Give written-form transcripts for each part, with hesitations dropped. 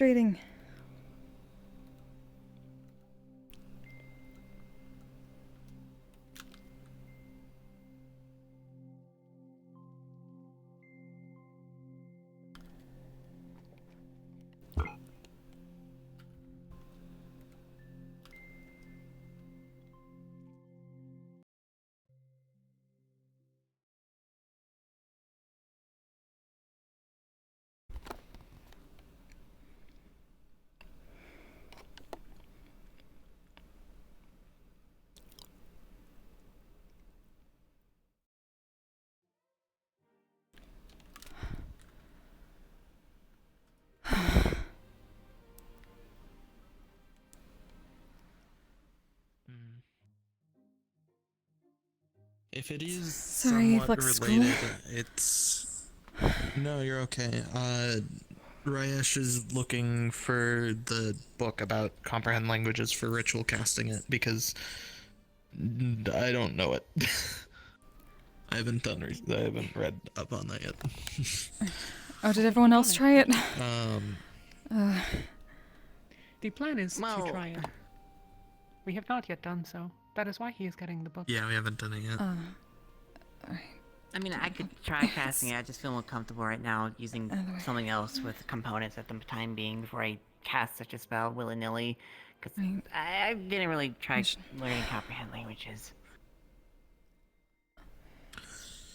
Frustrating. If it is Sorry, somewhat Flex related, School. it's... No, you're okay. Rayesh is looking for the book about comprehend languages for ritual casting it, because I don't know it. I haven't read up on that yet. Oh, did everyone else try it? The plan is to try it. We have not yet done so. That is why he is getting the book. Yeah, we haven't done it yet. I mean, I could try casting it. I just feel more comfortable right now using something else with components at the time being before I cast such a spell willy-nilly. Because I didn't really try learning comprehend languages.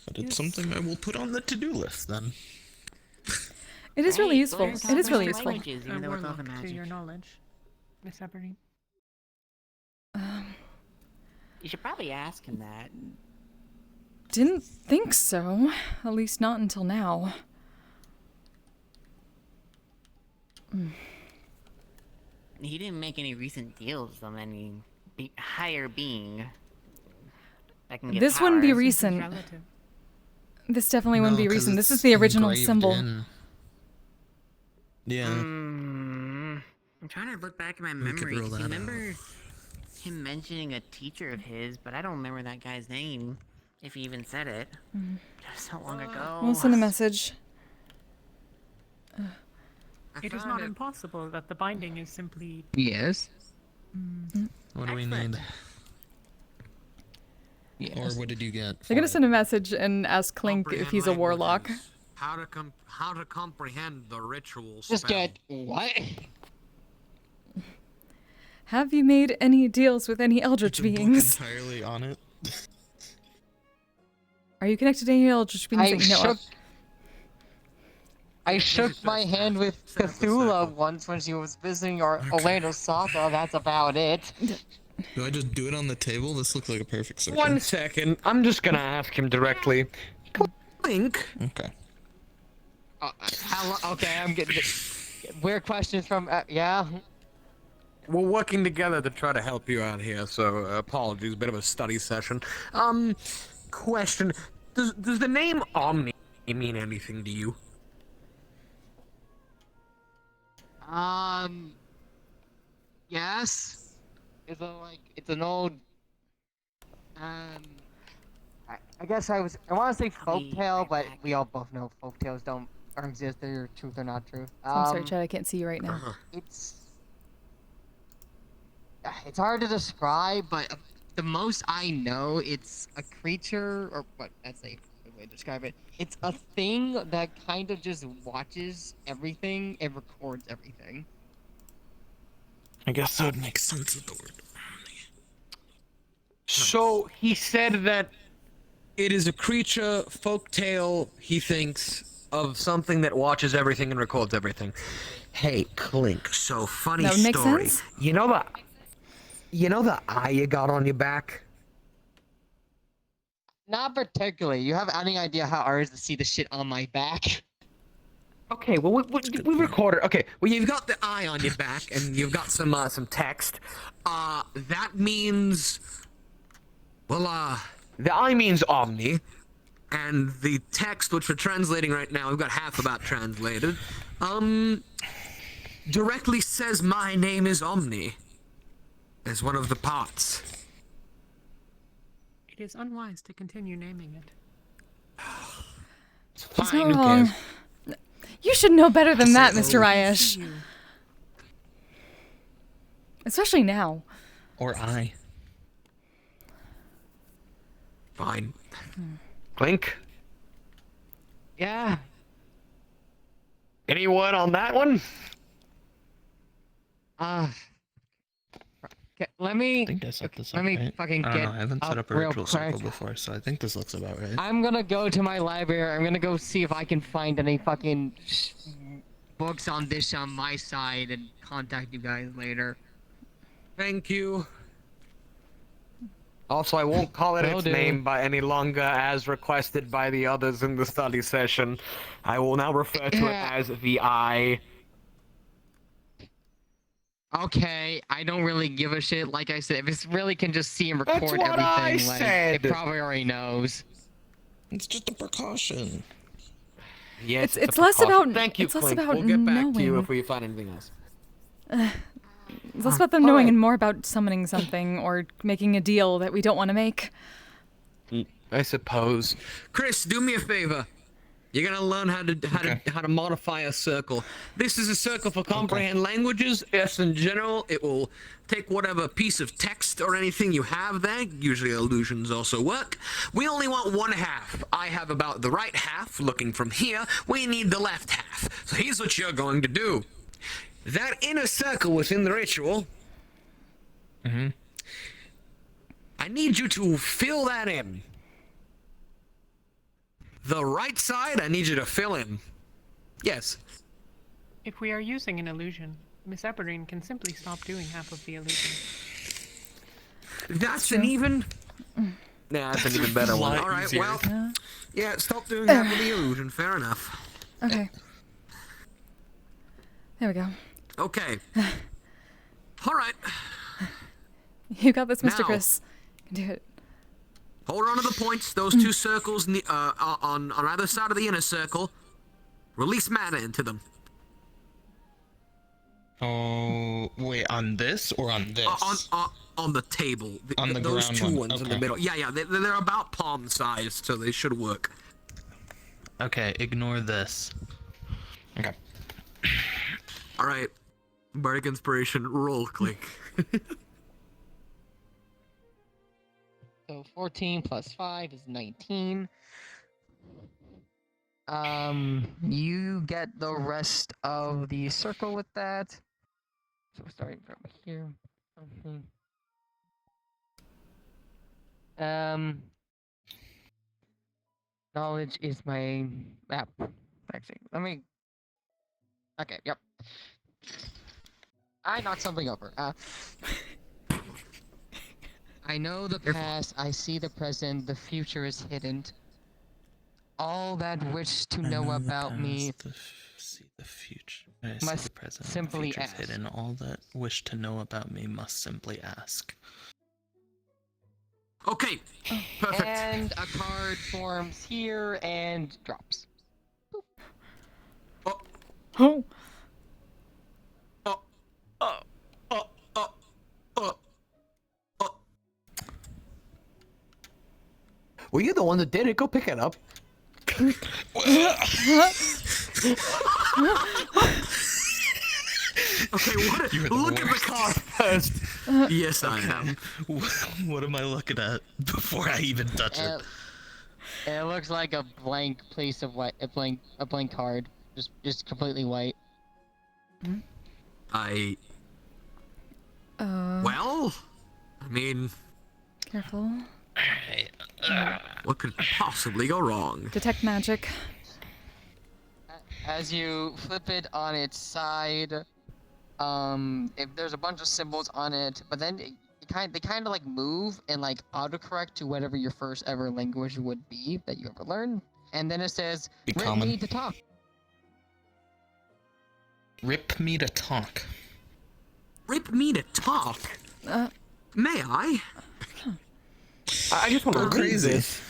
But it's something I will put on the to-do list then. It is really useful. Learn It is really comprehend useful. languages, even though it's all the To magic. your knowledge, Miss Aberdeen. You should probably ask him that. Didn't think so. At least not until now. He didn't make any recent deals on any higher being that can get This wouldn't be powers. recent. Relative. This definitely wouldn't be 'cause recent. This it's is the original engraved symbol. in. Yeah. I'm trying to look back in my We could memory. rule 'Cause that I remember him mentioning a teacher of his, but I don't remember that guy's name, if he even said it. That was so long ago. We'll send a message. It is not impossible that the binding is simply... Yes. What do we Excellent. need? Yes. Or what did you get? They're gonna send a message and ask Clink if he's a warlock. How to comprehend the ritual spell. Just get what? Have you made any deals with any eldritch beings? Entirely on it. Are you connected to any eldritch beings that you know of? I shook my hand with Cthulhu once when she was visiting our Orlando Sapa. That's about it. Do I just do it on the table? This looks like a perfect circle. 1 second. I'm just gonna ask him directly. Link. Okay. Okay, I'm getting weird questions from. Yeah. We're working together to try to help you out here, so apologies, a bit of a study session. Question: Does the name Omni mean anything to you? Yes. It's an old. I guess I want to say folktale, but we all both know folktales don't exist. They're truth or not truth. I'm sorry, Chad. I can't see you right now. It's hard to describe, but the most I know, it's a creature, or what? That's a good way to describe it. It's a thing that kind of just watches everything and records everything. I guess that would make sense of the word. So he said that it is a creature, folktale, he thinks, of something that watches everything and records everything. Hey, Clink, so funny That would make story. sense? You know the eye you got on your back? Not particularly. You have any idea how hard it is to see the shit on my back? Okay, well, we recorded. Okay, well, you've got the eye on your back, and you've got some text. That means... Well, the eye means Omni, and the text, which we're translating right now, we've got half about translated, directly says my name is Omni, as one of the parts. It is unwise to continue naming it. He's Fine, not who wrong. cares? You should know better than that, Mr. Rayesh. You Especially now. Or I. Fine. Clink. Yeah. Anyone on that one? Let I me. think I set this up, Let me right? fucking I don't get know, I haven't set up up a real ritual circle quick. before, so I think this looks about right. I'm gonna go to my library. I'm gonna go see if I can find any fucking books on this on my side and contact you guys later. Thank you. Also, I won't call it Will its do. name by any longer as requested by the others in the study session. I will now refer to it Yeah. as the Eye. Okay, I don't really give a shit. Like I said, if it really can just see and record That's what I everything, like said. it probably already knows. It's just a precaution. Yes, It's a less precaution. about- Thank you, it's less Clink. about We'll get back to you knowing. if we find anything else. It's less about them knowing alright. and more about summoning something or making a deal that we don't want to make. I suppose. Chris, do me a favor. You're gonna learn how to modify a circle. This is a circle for comprehend languages. Yes, in general, it will take whatever piece of text or anything you have there. Usually illusions also work. We only want one half. I have about the right half. Looking from here, we need the left half. So here's what you're going to do. That inner circle within the ritual. I need you to fill that in. The right side, I need you to fill in. Yes. If we are using an illusion, Miss Eberine can simply stop doing half of the illusion. That's an even. Nah, that's an even better one. lot All right, easier. well, yeah, stop doing half of the illusion. Fair enough. Okay. There we go. Okay. All right. You got this, Mr. Now. Chris. You can do it. Hold on to the points. Those two circles on either side of the inner circle. Release mana into them. Oh, wait, on this or on this? On the table. On the those ground two one, ones in the okay. middle. Yeah, they're about palm sized, so they should work. Okay, ignore this. Okay. All right. Bardic Inspiration, roll, click. So 14 plus 5 is 19. You get the rest of the circle with that. So starting from here. Knowledge is my map. Actually, let me. Okay, yep. I knocked something over. I know the past, I see the present, the future is hidden. All that wish to know about me See the future. I see must the present. simply the future's ask. hidden. All that wish to know about me must simply ask. Okay. Perfect. And a card forms here and drops. Oh, Oh. oh, oh, oh, oh, oh, oh. Were you the one that did it? Go pick it up. Okay, You were the look at the worst. card first. Yes, I am. What am I looking at before I even touch it? It looks like a blank piece of white, a blank card, just completely white. Well, I mean, Careful. what could possibly go wrong? Detect magic. As you flip it on its side, if there's a bunch of symbols on it, but then they kind of like move and like autocorrect to whatever your first ever language would be that you ever learned, and then it says, Be "Rip common. me to talk." Rip me to talk. Rip me to talk. May I? I just want to read crazy. this.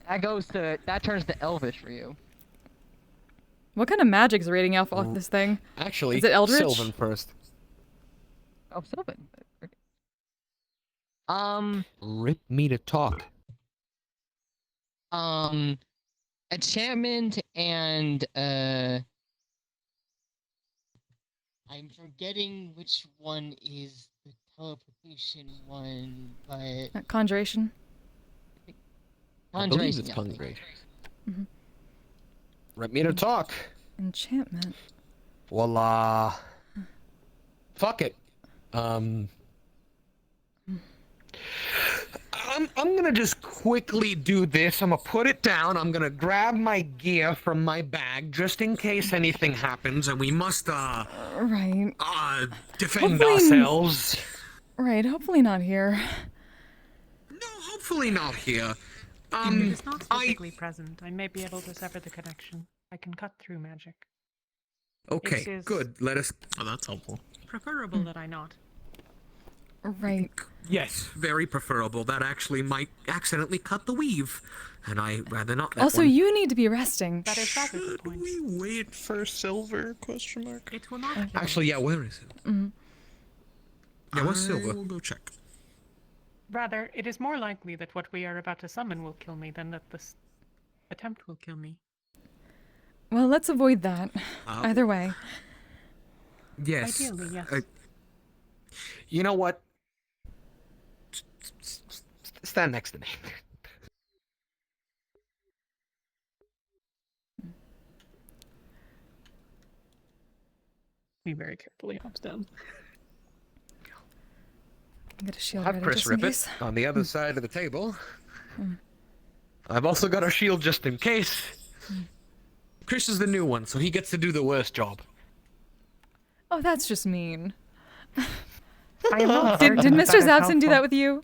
That turns to Elvish for you. What kind of magic's rating off this thing? Actually, Is it Eldritch? Sylvan first. Oh, Sylvan. Rip me to talk. Enchantment and I I'm forgetting which one is the teleportation one, but Conjuration. I believe conjuration. it's Yeah. conjuration. Mhm. Let me to talk. Enchantment. Well, fuck it. I'm gonna just quickly do this. I'm gonna put it down. I'm gonna grab my gear from my bag just in case anything happens, and we must Right. defend Hopefully ourselves. Right, hopefully not here. No, hopefully not here. If it is not physically present, I may be able to sever the connection. I can cut through magic. Okay, It is- good. Let us. Oh, that's helpful. Preferable that I not. Right. Yes, very preferable. That actually might accidentally cut the weave, and I rather not. That Also, one. you need to be resting. That is rather good Should point. we wait for silver? Question mark. It will not kill Actually, me. yeah. Where is it? Mm-hmm. Yeah, what's I silver? will go check. Rather, it is more likely that what we are about to summon will kill me than that this attempt will kill me. Well, let's avoid that. Either way. Yes. Ideally, yes. You know what? Stand next to me. He very carefully hops down. Get a shield Have ready Chris just in rip it case. on the other side of the table. I've also got a shield just in case. Chris is the new one, so he gets to do the worst job. Oh, that's just mean. I am not Did certain Mr. that is Zapson do helpful. that with you?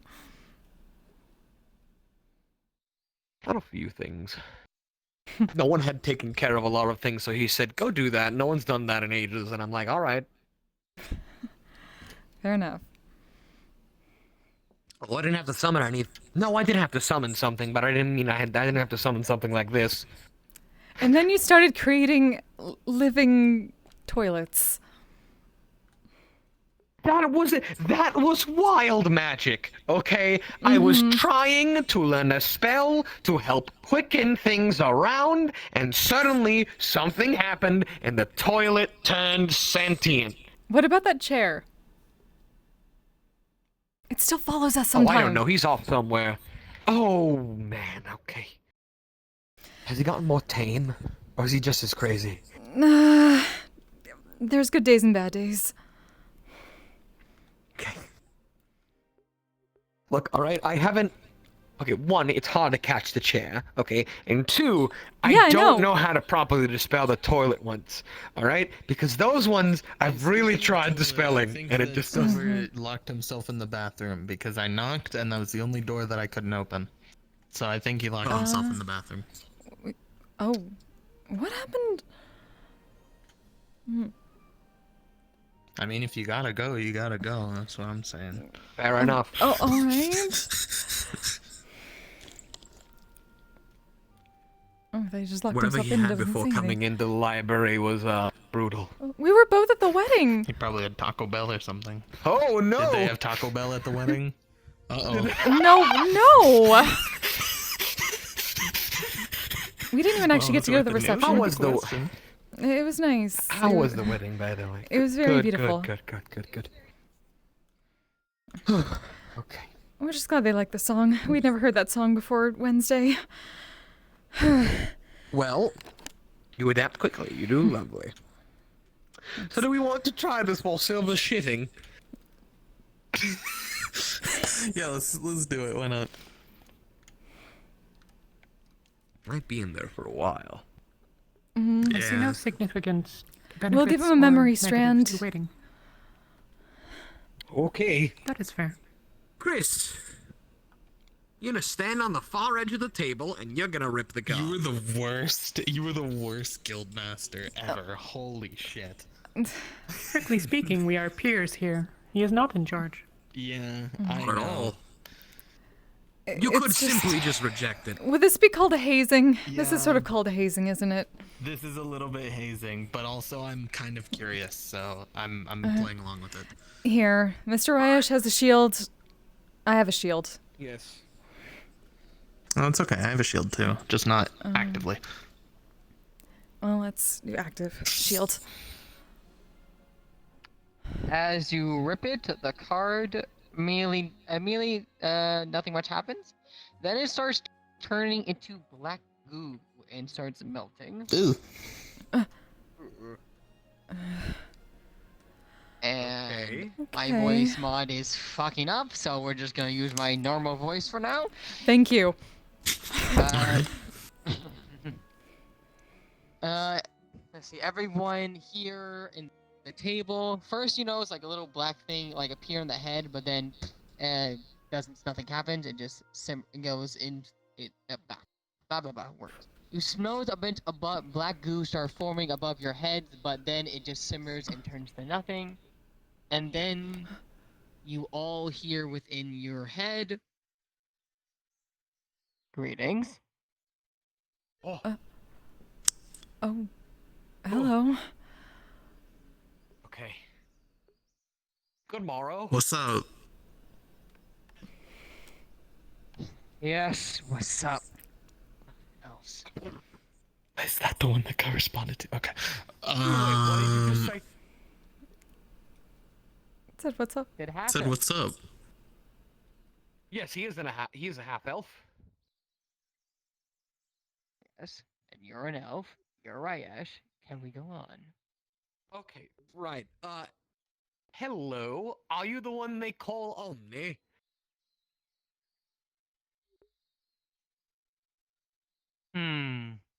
Not a few things. No one had taken care of a lot of things, so he said, go do that. No one's done that in ages, and I'm like, alright. Fair enough. Oh, I didn't have to summon any... No, I did have to summon something, but I didn't mean I didn't have to summon something like this. And then you started creating living toilets. That was wild magic, okay? I was trying to learn a spell to help quicken things around, and suddenly something happened and the toilet turned sentient. What about that chair? It still follows us Oh, sometimes. I don't know. He's off somewhere. Oh, man. Okay. Has he gotten more tame? Or is he just as crazy? There's good days and bad days. Okay. Look, alright, I haven't... Okay, one, it's hard to catch the chair, okay? And two, Yeah, I I don't know. know how to properly dispel the toilet ones, alright? Because those ones, I've really tried dispelling, and it just doesn't... Silver locked himself in the bathroom because I knocked and that was the only door that I couldn't open. So I think he locked himself in the bathroom. Oh, what happened? I mean, if you gotta go, you gotta go. That's what I'm saying. Fair enough. Oh, all right. Oh, they just locked Whatever himself he in. had doesn't before say coming anything. into the library was, brutal. We were both at the wedding. He probably had Taco Bell or something. Oh, no! Did they have Taco Bell at the wedding? Uh-oh. No. We didn't even actually get to go to the reception. How was the... It was nice. How was the wedding, by the way? It was very Good, beautiful. Good. Okay. We're just glad they like the song. We'd never heard that song before Wednesday. Well, you adapt quickly. You do lovely. So do we want to try this while Silver's shitting? Yeah, let's do it. Why not? Might be in there for a while. I see no significant benefits. We'll give him a or memory negatives strand. to waiting. Okay. That is fair. Chris, you're gonna stand on the far edge of the table and you're gonna rip the guard. You were the worst. You were the worst guild master ever. Holy shit. Strictly speaking, we are peers here. He is not in charge. Yeah, I Not at know. all. You could It's just- simply just reject it. Would this be called a hazing? This is sort Yeah. of called a hazing, isn't it? This is a little bit hazing, but also I'm kind of curious, so I'm playing along with it. Here, Mr. Ryesh has a shield. I have a shield. Yes. Oh, it's okay. I have a shield too, just not actively. Well, let's do active shield. As you rip it, the card immediately, nothing much happens. Then it starts turning into black goo and starts melting. Ooh. And Okay. my Okay. voice mod is fucking up, so we're just gonna use my normal voice for now. Thank you. Uh, let's see. Everyone here in the table. First, it's like a little black thing like appear in the head, but then nothing happens. It just it goes in it blah blah blah works. You smell a bit above black goo start forming above your heads, but then it just simmers and turns to nothing. And then you all hear within your head. Greetings. Oh, Oh, hello. okay. Good morrow. What's up? Yes, what's up? Else. Is that the one that corresponded to? Okay. Wait, what did you just say? Said what's up? It happened. Said what's up? Yes, he is a half elf. Yes, and you're an elf. You're Ryesh. Can we go on? Okay, right. Hello. Are you the one they call Omni?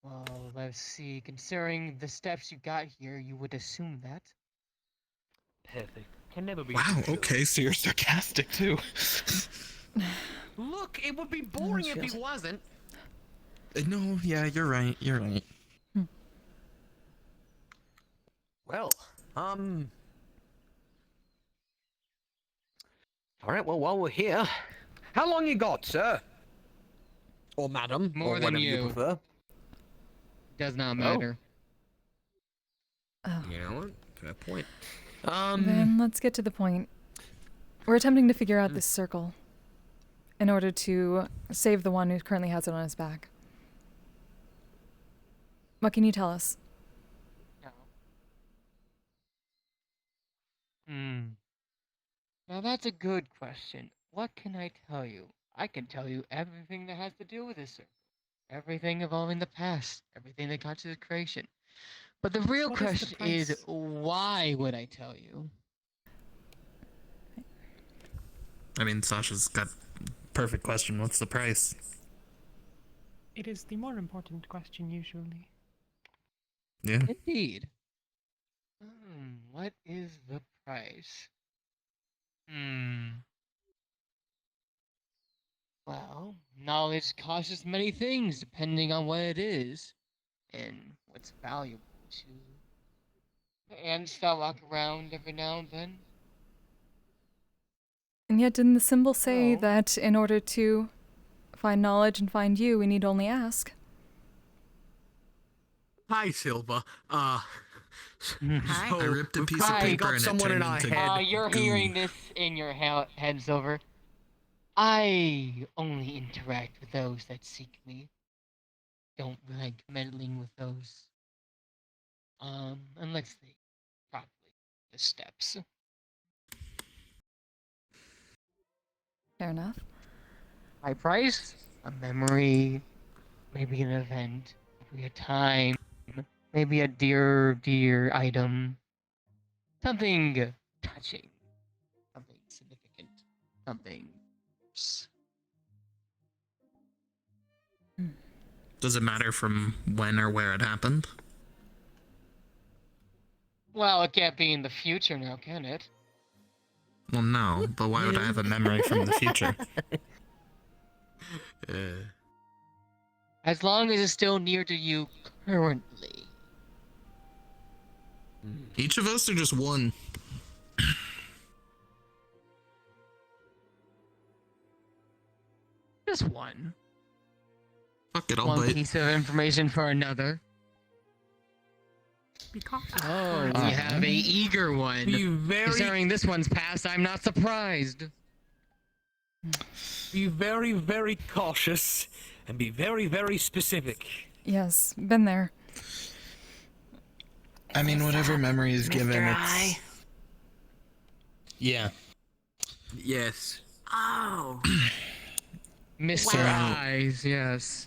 Well, let's see. Considering the steps you got here, you would assume that. Perfect. Can never be. Wow. too sure. Okay, so you're sarcastic too. Look, it would be boring if feels- he wasn't. No, yeah, you're right. You're right. Well, all right. Well, while we're here, how long you got, sir? Or madam? More or than whatever you. prefer. Does not matter. Oh, You know what? Fair point. then let's get to the point. We're attempting to figure out this circle in order to save the one who currently has it on his back. What can you tell us? No. Now that's a good question. What can I tell you? I can tell you everything that has to do with this circle. Everything involving the past. Everything that got to the creation. But the real What is the question is, price? why would I tell you? I mean, Sasha's got perfect question. What's the price? It is the more important question usually. Yeah. Indeed. What is the price? Well, knowledge costs many things depending on what it is and what's valuable to. And so I walk around every now and then. And yet, didn't the symbol say No. that in order to find knowledge and find you, we need only ask? Hi, Silva. Hi. I ripped a piece of Hi. paper Got and it someone in turned our into head. You're goo. hearing this in your head, Silver. I only interact with those that seek me. Don't like meddling with those. Unless they properly the steps. Fair enough. My price? A memory, maybe an event, maybe a time, maybe a dear item. Something touching. Something significant. Something. Does it matter from when or where it happened? Well, it can't be in the future now, can it? Well, no, but why would I have a memory from the future? As long as it's still near to you currently. Each of us or just one? Just one. Fuck it, I'll One bite. piece of information for another. Oh, we have a eager one. Be very, Considering this one's passed, I'm not surprised. be very, very cautious, and be very, very specific. Yes, been there. I mean, whatever memory is given, Mr. it's... I? Yeah. Yes. Oh. Mr. Wow. Eyes, yes.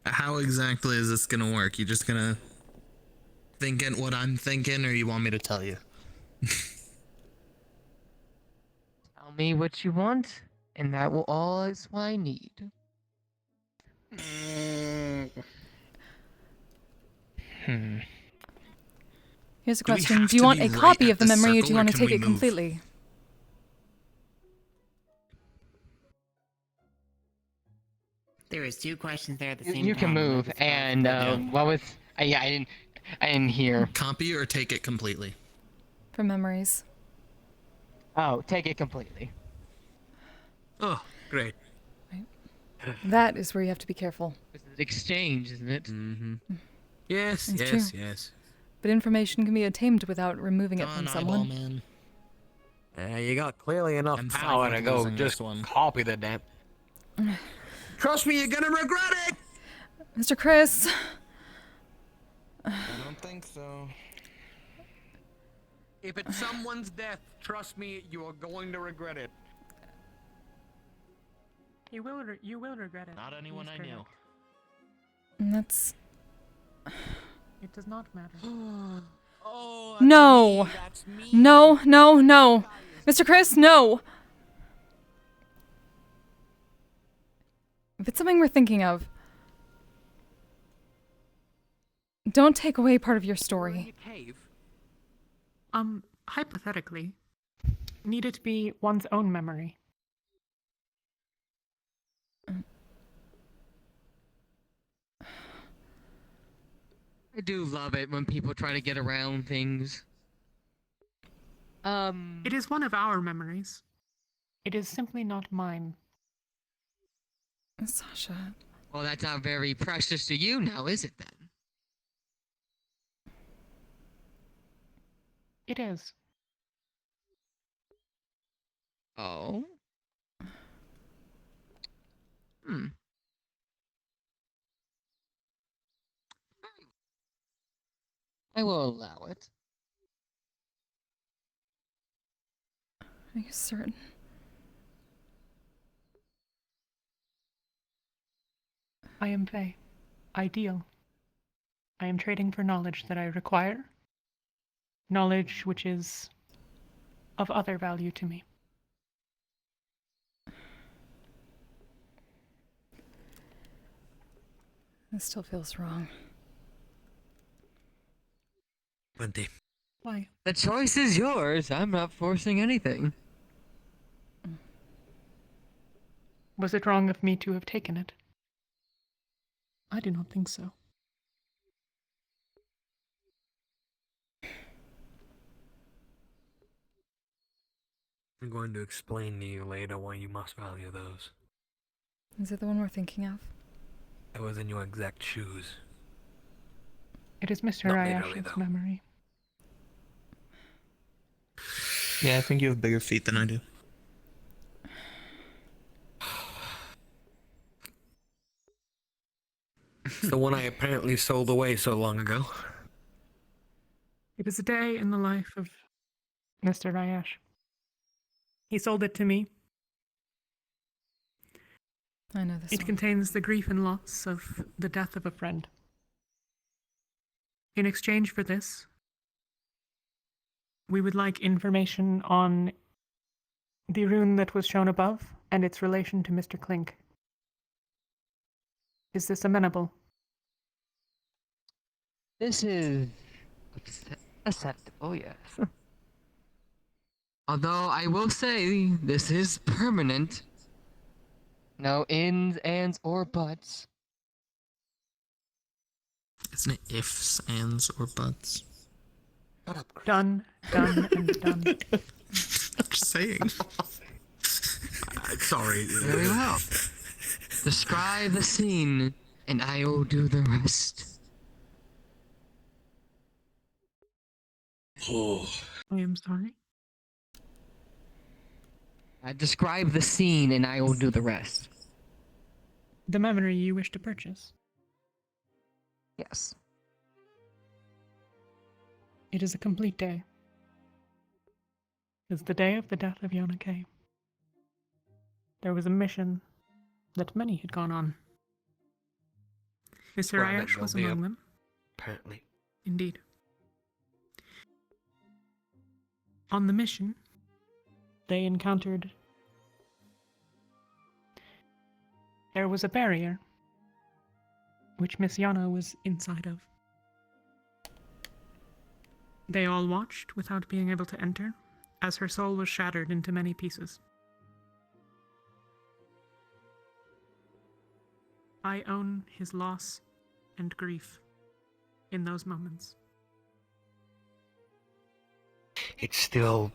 How exactly is this gonna work? You just gonna thinking what I'm thinking, or you want me to tell you? Tell me what you want, and that will all is what I need. Here's a Do we question. have Do you to want be a right copy at of the the memory, or do circle, you or want to can take we it move? completely? There is two questions there at the You, same you can time. I'm move, really surprised and that Yeah. what was? Yeah, I didn't hear. Copy or take it completely? For memories. Oh, take it completely. Oh, great. That is where you have to be careful. This is exchange, isn't it? Mm-hmm. Yes, It's yes, true. yes. But information can be obtained without removing it Come from on, eyeball someone. man. You got clearly enough I'm power fine to with go losing just this one. copy the damn. Trust me, you're gonna regret it. Mr. Chris! I don't think so. If it's someone's death, trust me, you are going to regret it. You will regret it. Not anyone I Mr. knew. Knight. That's... It does not matter. Oh, No! that's me. No, no, no! Mr. Chris, no! If it's something we're thinking of, don't take away part of your story. Cave. Hypothetically, need it be one's own memory? I do love it when people try to get around things. It is one of our memories. It is simply not mine. Sasha. Well, that's not very precious to you now, is it then? It is. Oh? Hmm. I will allow it. Are you certain? I am Faye. Ideal. I am trading for knowledge that I require. Knowledge which is of other value to me. This still feels wrong. Plenty. Why? The choice is yours. I'm not forcing anything. Was it wrong of me to have taken it? I do not think so. I'm going to explain to you later why you must value those. Is it the one we're thinking of? I was in your exact shoes. It is Mr. Not literally, Ayash's though. memory. Yeah, I think you have bigger feet than I do. It's the one I apparently sold away so long ago. It is a day in the life of Mr. Rayesh. He sold it to me. I know this It one. contains the grief and loss of the death of a friend. In exchange for this, we would like information on the rune that was shown above and its relation to Mr. Clink. Is this amenable? This is acceptable, yes. Although I will say this is permanent. No ins, ands, or buts. Isn't it ifs, ands, or buts? Shut up, Chris. Done, done, and done. I'm just saying. Sorry. Very well. Describe the scene, and I will do the rest. Oh. I am sorry. Describe the scene, and I will do the rest. The memory you wish to purchase. Yes. It is a complete day. is the day of the death of Yona Kay. There was a mission that many had gone on. Mr. Well, I bet Ayash was they'll be among up. them, Apparently. indeed. On the mission, they encountered... There was a barrier, which Miss Yana was inside of. They all watched without being able to enter, as her soul was shattered into many pieces. I own his loss and grief in those moments. I still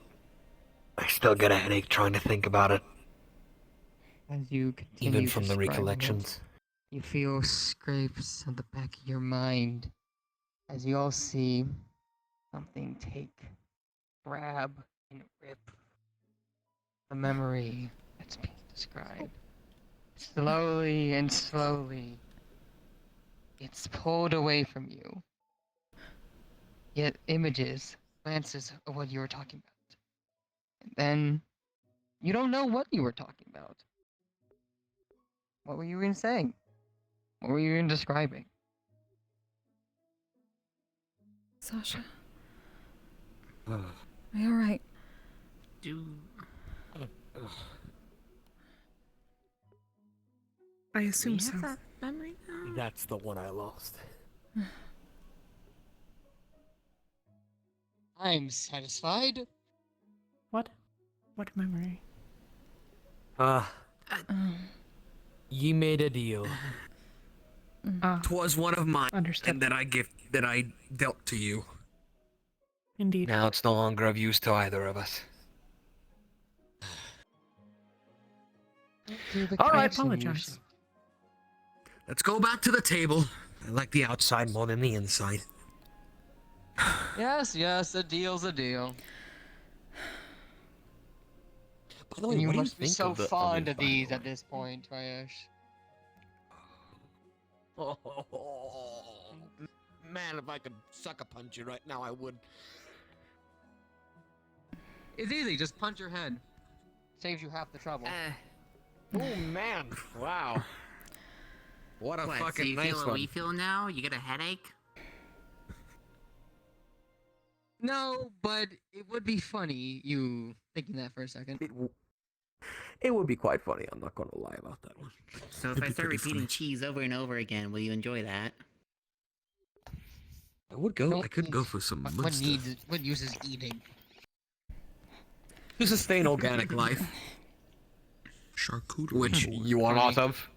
get a headache trying to think about it. As you continue Even from the describing it, recollections. you feel scrapes on the back of your mind as you all see something grab, and rip the memory that's being described. Slowly and slowly, it's pulled away from you. Yet images, glances of what you were talking about. And then, you don't know what you were talking about. What were you even saying? What were you even describing? Sasha, are you alright? I Do we assume so. have that memory now? That's the one I lost. I'm satisfied. What? What memory? Ye made a deal. Twas one of mine, Understood. and that I dealt to you. Indeed. Now it's no longer of use to either of us. I I apologize. Let's go back to the table. I like the outside more than the inside. Yes, a deal's a deal. By the way, And you what do must be think so of the fond others, of by the these way? at this point, Ryesh. Man, if I could sucker punch you right now, I would. It's easy, just punch your head. Saves you half the trouble. Oh man! Wow. What a What, so fucking you nice feel what one. we feel now? You get a headache? No, but it would be funny, you thinking that for a second. It would be quite funny. I'm not gonna lie about that one. So if It'd I be start pretty repeating funny. cheese over and over again, will you enjoy that? I would go. Don't I could go eat. for some What use is eating? to sustain organic life, Charcuterie. which board. you are not of.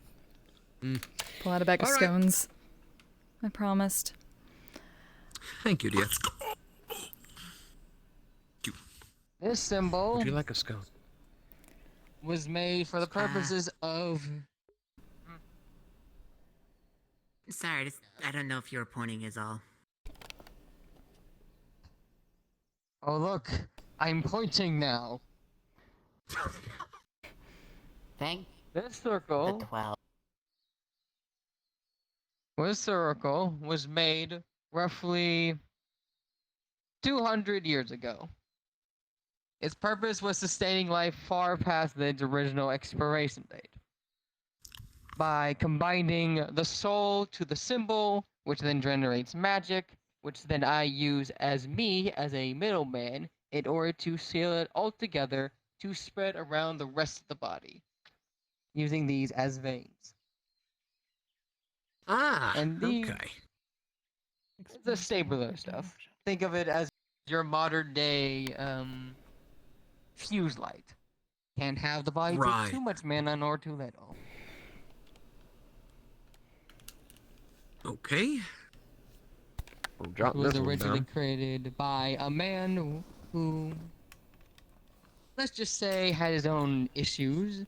Pull out a bag of All right. scones. I promised. Thank you, dear. This symbol Would you like a scone? was made for the purposes of... Sorry, I don't know if you were pointing is all. Oh look, I'm pointing now. Thank This the circle 12. was made roughly 200 years ago. Its purpose was sustaining life far past its original expiration date. By combining the soul to the symbol, which then generates magic, which then I use as a middleman, in order to seal it all together to spread around the rest of the body, using these as veins. Ah, And these, okay. the stabler stuff. Think of it as your modern day fuse light. Can't have the body Right. take too much mana nor too little. Okay. I'll It drop was this one originally down. created by a man who, let's just say, had his own issues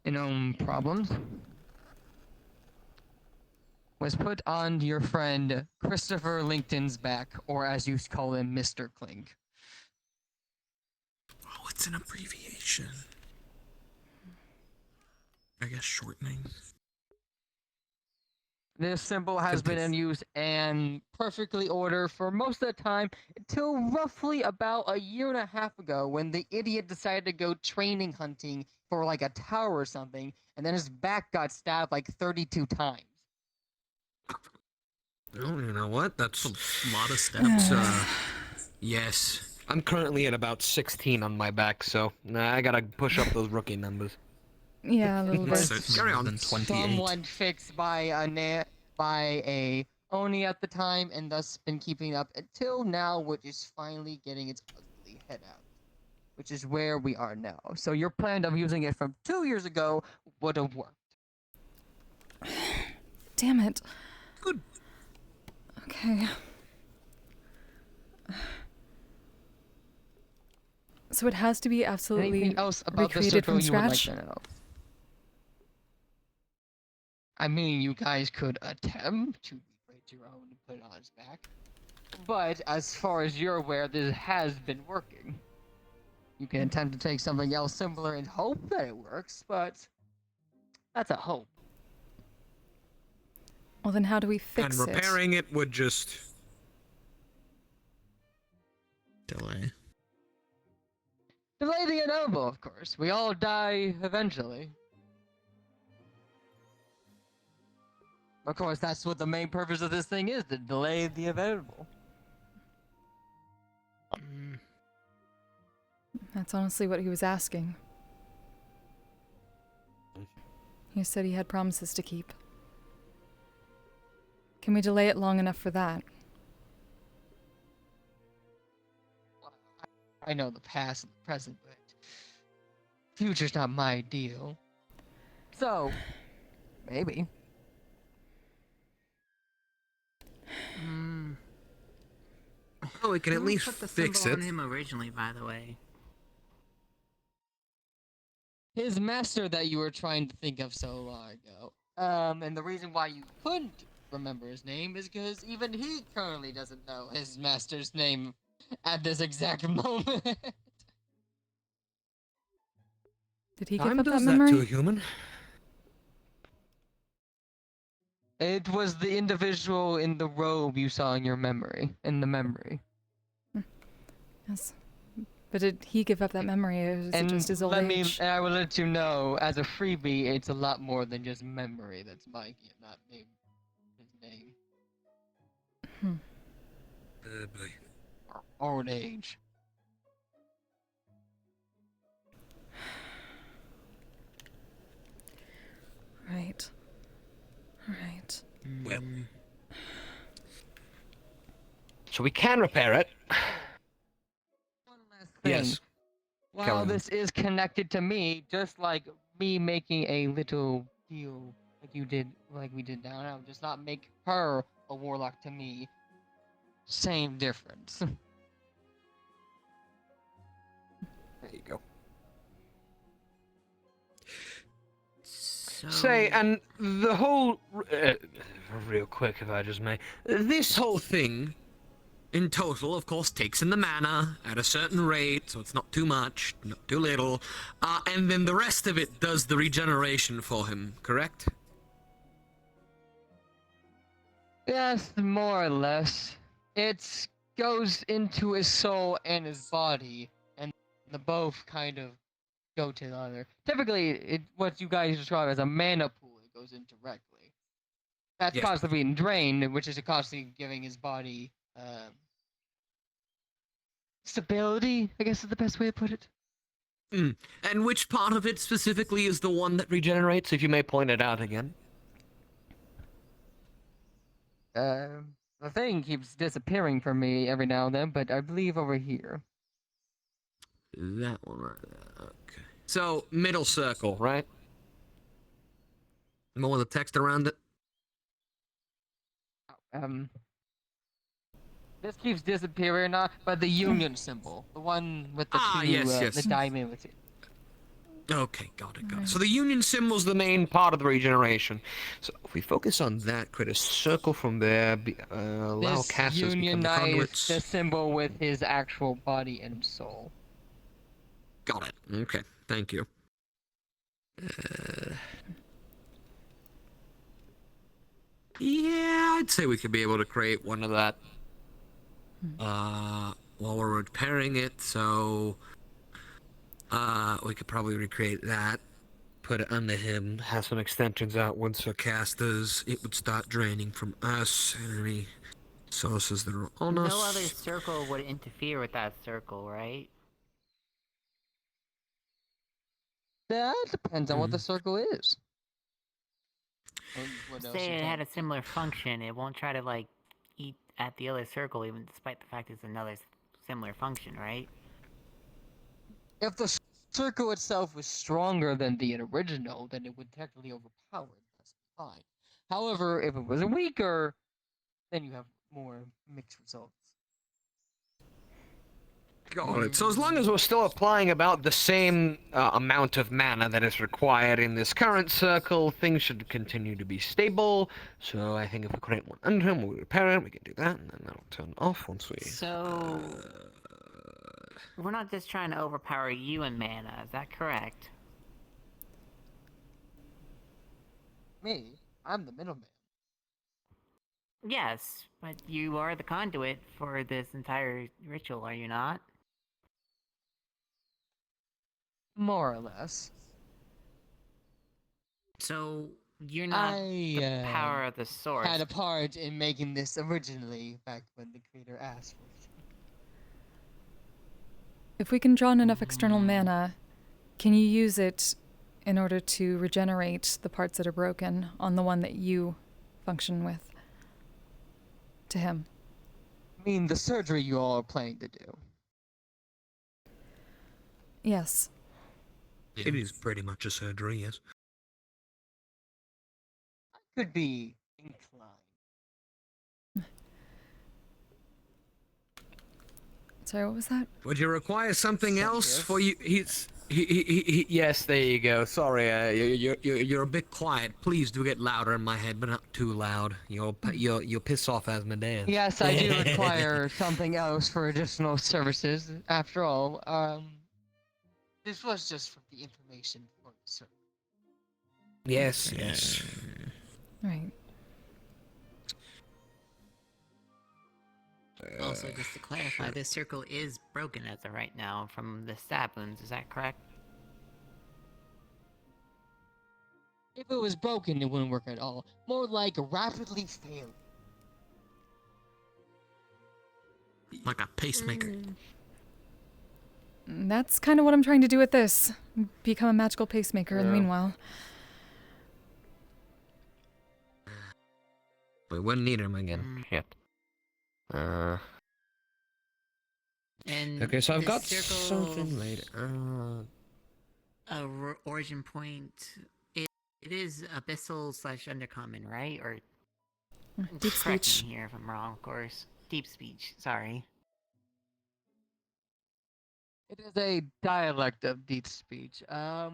and own problems. Was put on your friend Christopher Lincoln's back, or as you call him, Mr. Clink. Oh, it's an abbreviation. I guess shortening. This symbol has been in use and perfectly order for most of the time until roughly about a year and a half ago when the idiot decided to go training hunting for like a tower or something, and then his back got stabbed like 32 times. Oh, you know what? That's A lot of steps. yes. I'm currently at about 16 on my back, so I gotta push up those rookie numbers. Yeah, a little bit. Certainly Carry more on. than 28. Someone fixed by a Oni at the time, and thus been keeping up until now, which is finally getting its ugly head out, which is where we are now. So your plan of using it from 2 years ago would have worked. Damn it. Good. Okay. So it has to be absolutely Anything else about the recreated circle from you would like scratch? to know? I mean, you guys could attempt to recreate your own and put it on its back. But as far as you're aware, this has been working. You can attempt to take something else similar and hope that it works, but that's a hope. Well, then how do we fix And it? repairing it would just... Delay. Delay the inevitable, of course. We all die eventually. Of course, that's what the main purpose of this thing is, to delay the inevitable. That's honestly what he was asking. He said he had promises to keep. Can we delay it long enough for that? I know the past and the present, but future's not my deal. So, maybe. Oh, we can at Who least put the fix symbol it. on him originally, by the way? His master that you were trying to think of so long ago. And the reason why you couldn't remember his name is because even he currently doesn't know his master's name at this exact moment. Did he Time give up that does that to memory? a human. It was the individual in the robe you saw in your memory, in the memory. Yes. But did he give up that memory, or is it just his old age? I will let you know, as a freebie, it's a lot more than just memory that's Mikey, and not name his name. Boy. Or old age. Right. Right. Well. So we can repair it. One last thing. Yes. Carry While on. this is connected to me, just like me making a little deal like we did now, just not make her a warlock to me. Same difference. There you go. So... Say, and the whole... real quick, if I just may. This whole thing, in total, of course, takes in the mana at a certain rate, so it's not too much, not too little. And then the rest of it does the regeneration for him, correct? Yes, more or less. It goes into his soul and his body, and the both kind of go to the other. Typically, what you guys describe as a mana pool, it goes in directly. That's Yes. constantly being drained, which is constantly giving his body stability, I guess is the best way to put it. And which part of it specifically is the one that regenerates, if you may point it out again? The thing keeps disappearing from me every now and then, but I believe over here. That one right there, okay. So, middle circle, right? More with the text around it? This keeps disappearing now, but the union symbol, the one with the two, yes. the diamond with it. Okay, got it. So the union symbol's the main part of the regeneration. So if we focus on that, create a circle from there, allow This casters to become the unionized conduits. the symbol with his actual body and soul. Got it. Okay, thank you. Yeah, I'd say we could be able to create one of that. While we're repairing it, so we could probably recreate that. Put it under him. Have some extensions out once for casters. It would start draining from us and any sources that are on us. No other circle would interfere with that circle, right? That depends on what the circle is. And what else Say you're it had talking- a similar function, it won't try to, like, eat at the other circle, even despite the fact it's another similar function, right? If the circle itself was stronger than the original, then it would technically overpower it. That's fine. However, if it was weaker, then you have more mixed results. Got it. So as long as we're still applying about the same amount of mana that is required in this current circle, things should continue to be stable. So I think if we create one under him, we'll repair it, we can do that, and then that'll turn off once we... So... we're not just trying to overpower you in mana, is that correct? Me? I'm the middleman. Yes, but you are the conduit for this entire ritual, are you not? More or less. So, you're not the power of the source. Had a part in making this originally, back when the creator asked for it. If we can draw in enough external mana, can you use it in order to regenerate the parts that are broken on the one that you function with? To him. I mean, the surgery you all are planning to do. Yes. It is pretty much a surgery, yes. I could be inclined. Sorry, what was that? Would you require something else Yes. for you? Yes, there you go. Sorry, you're a bit quiet. Please do get louder in my head, but not too loud. You'll piss off Asmodeus. Yes, I do require something else for additional services. After all, this was just for the information for the service. Yes, yes. Right. Also, just to clarify, this circle is broken as of right now from the stab wounds, is that correct? If it was broken, it wouldn't work at all. More like rapidly failing. Like a pacemaker. That's kind of what I'm trying to do with this. Become a magical pacemaker in the meanwhile. We wouldn't need him again. Shit. And Okay, so I've this got circle, something later. origin point. It is abyssal / undercommon, right? Or Deep correct speech. me here if I'm wrong, of course. Deep speech. Sorry. It is a dialect of deep speech. Yeah,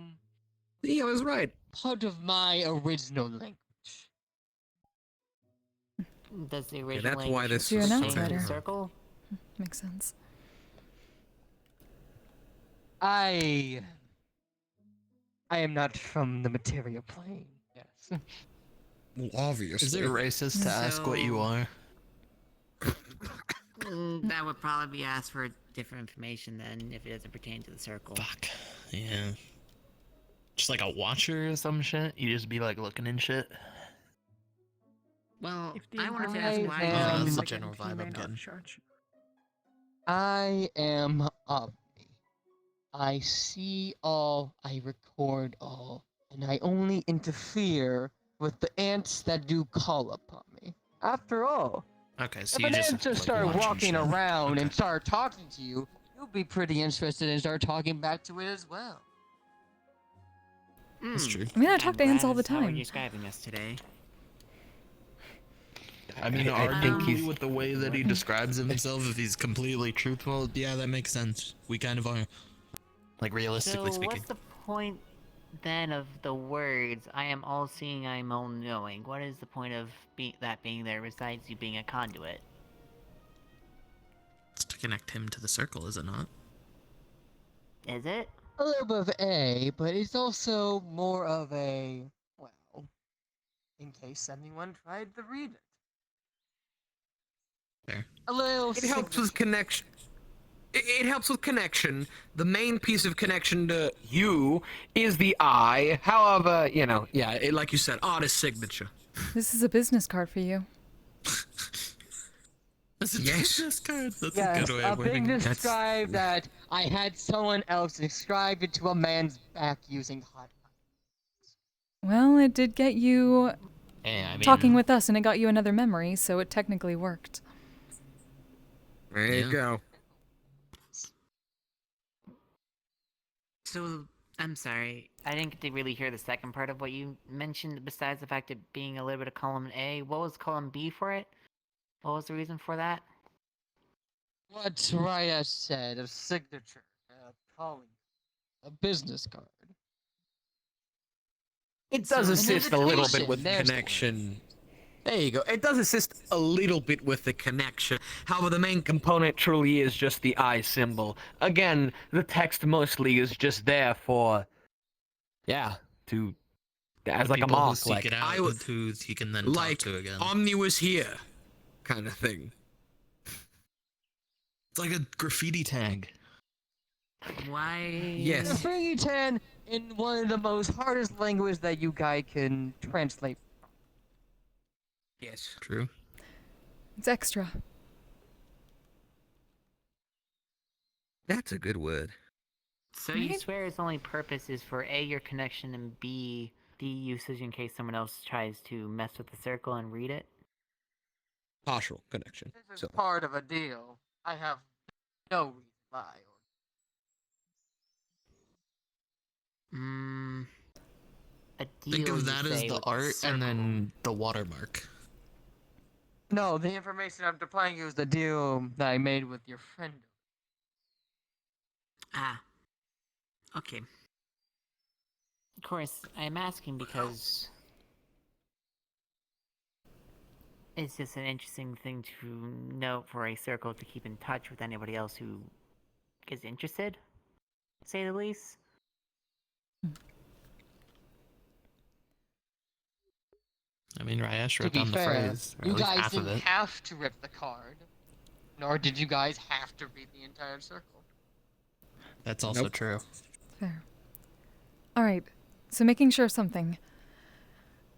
I was right. Part of my original language. Does the original that's why language this So you're an pertain to the outsider. circle? Makes sense. I am not from the material plane. Yes. Well, obviously. Is it racist to ask what you So- are? That would probably be asked for different information then if it doesn't pertain to the circle. Fuck. Yeah. Just like a watcher or some shit? You just be like looking and shit? Well, If the I wanted to I ask why am- you that's named the it- general vibe I'm getting. I am Omni. I see all, I record all, and I only interfere with the ants that do call upon me. After all, Okay, so if you an just ant just like, start watch and walking shit. around Okay. and start talking to you, you'll be pretty interested and start talking back to it as well. That's true. I mean, I talk And to ants that all the is how we're time. describing us today. I mean, I think arguably he's- with the way that he describes himself, if he's completely truthful, yeah, that makes sense. We kind of are. Like, realistically So speaking. what's the point then of the words, I am all seeing, I am all knowing? What is the point of that being there besides you being a conduit? It's to connect him to the circle, is it not? Is it? A little bit of A, but it's also more of a, well, in case anyone tried to read it. Fair. A little. It helps with connection. It helps with connection. The main piece of connection to you is the eye. However, like you said, artist signature. This is a business card for you. That's a Yes. business card. That's Yes, a good way a of wording thing it. described that I had someone else describe it to a man's back using hot. Well, it did get you Hey, I mean, talking with us, and it got you another memory, so it technically worked. There you Yeah. go. So, I'm sorry. I didn't get to really hear the second part of what you mentioned, besides the fact of being a little bit of column A. What was column B for it? What was the reason for that? What Raya said, a signature, calling, a business card. It does assist a little bit with There's the word. connection. There you go. It does assist a little bit with the connection. However, the main component truly is just the eye symbol. Again, the text mostly is just there for, as like a people who mark. seek Like, it out, who he can then like, talk to again. Omni was here, kind of thing. It's like a graffiti tag. Why? Yes. Graffiti 10 in one of the most hardest languages that you guys can translate. Yes. True. It's extra. That's a good word. So you swear its only purpose is for A, your connection, and B, the usage in case someone else tries to mess with the circle and read it? Partial connection. This is So. part of a deal. I have no reason why. A deal. Think of you that as say, the with art circle. and then the watermark. No, the information I'm supplying you is the deal that I made with your friend. Ah. Okay. Of course, I'm asking because it's just an interesting thing to note for a circle to keep in touch with anybody else who is interested, to say the least. I mean, Ryesh To wrote be down the fair, phrase, or you at least guys half of didn't it. have to rip the card, nor did you guys have to read the entire circle. That's also Nope. true. Fair. All right. So making sure of something.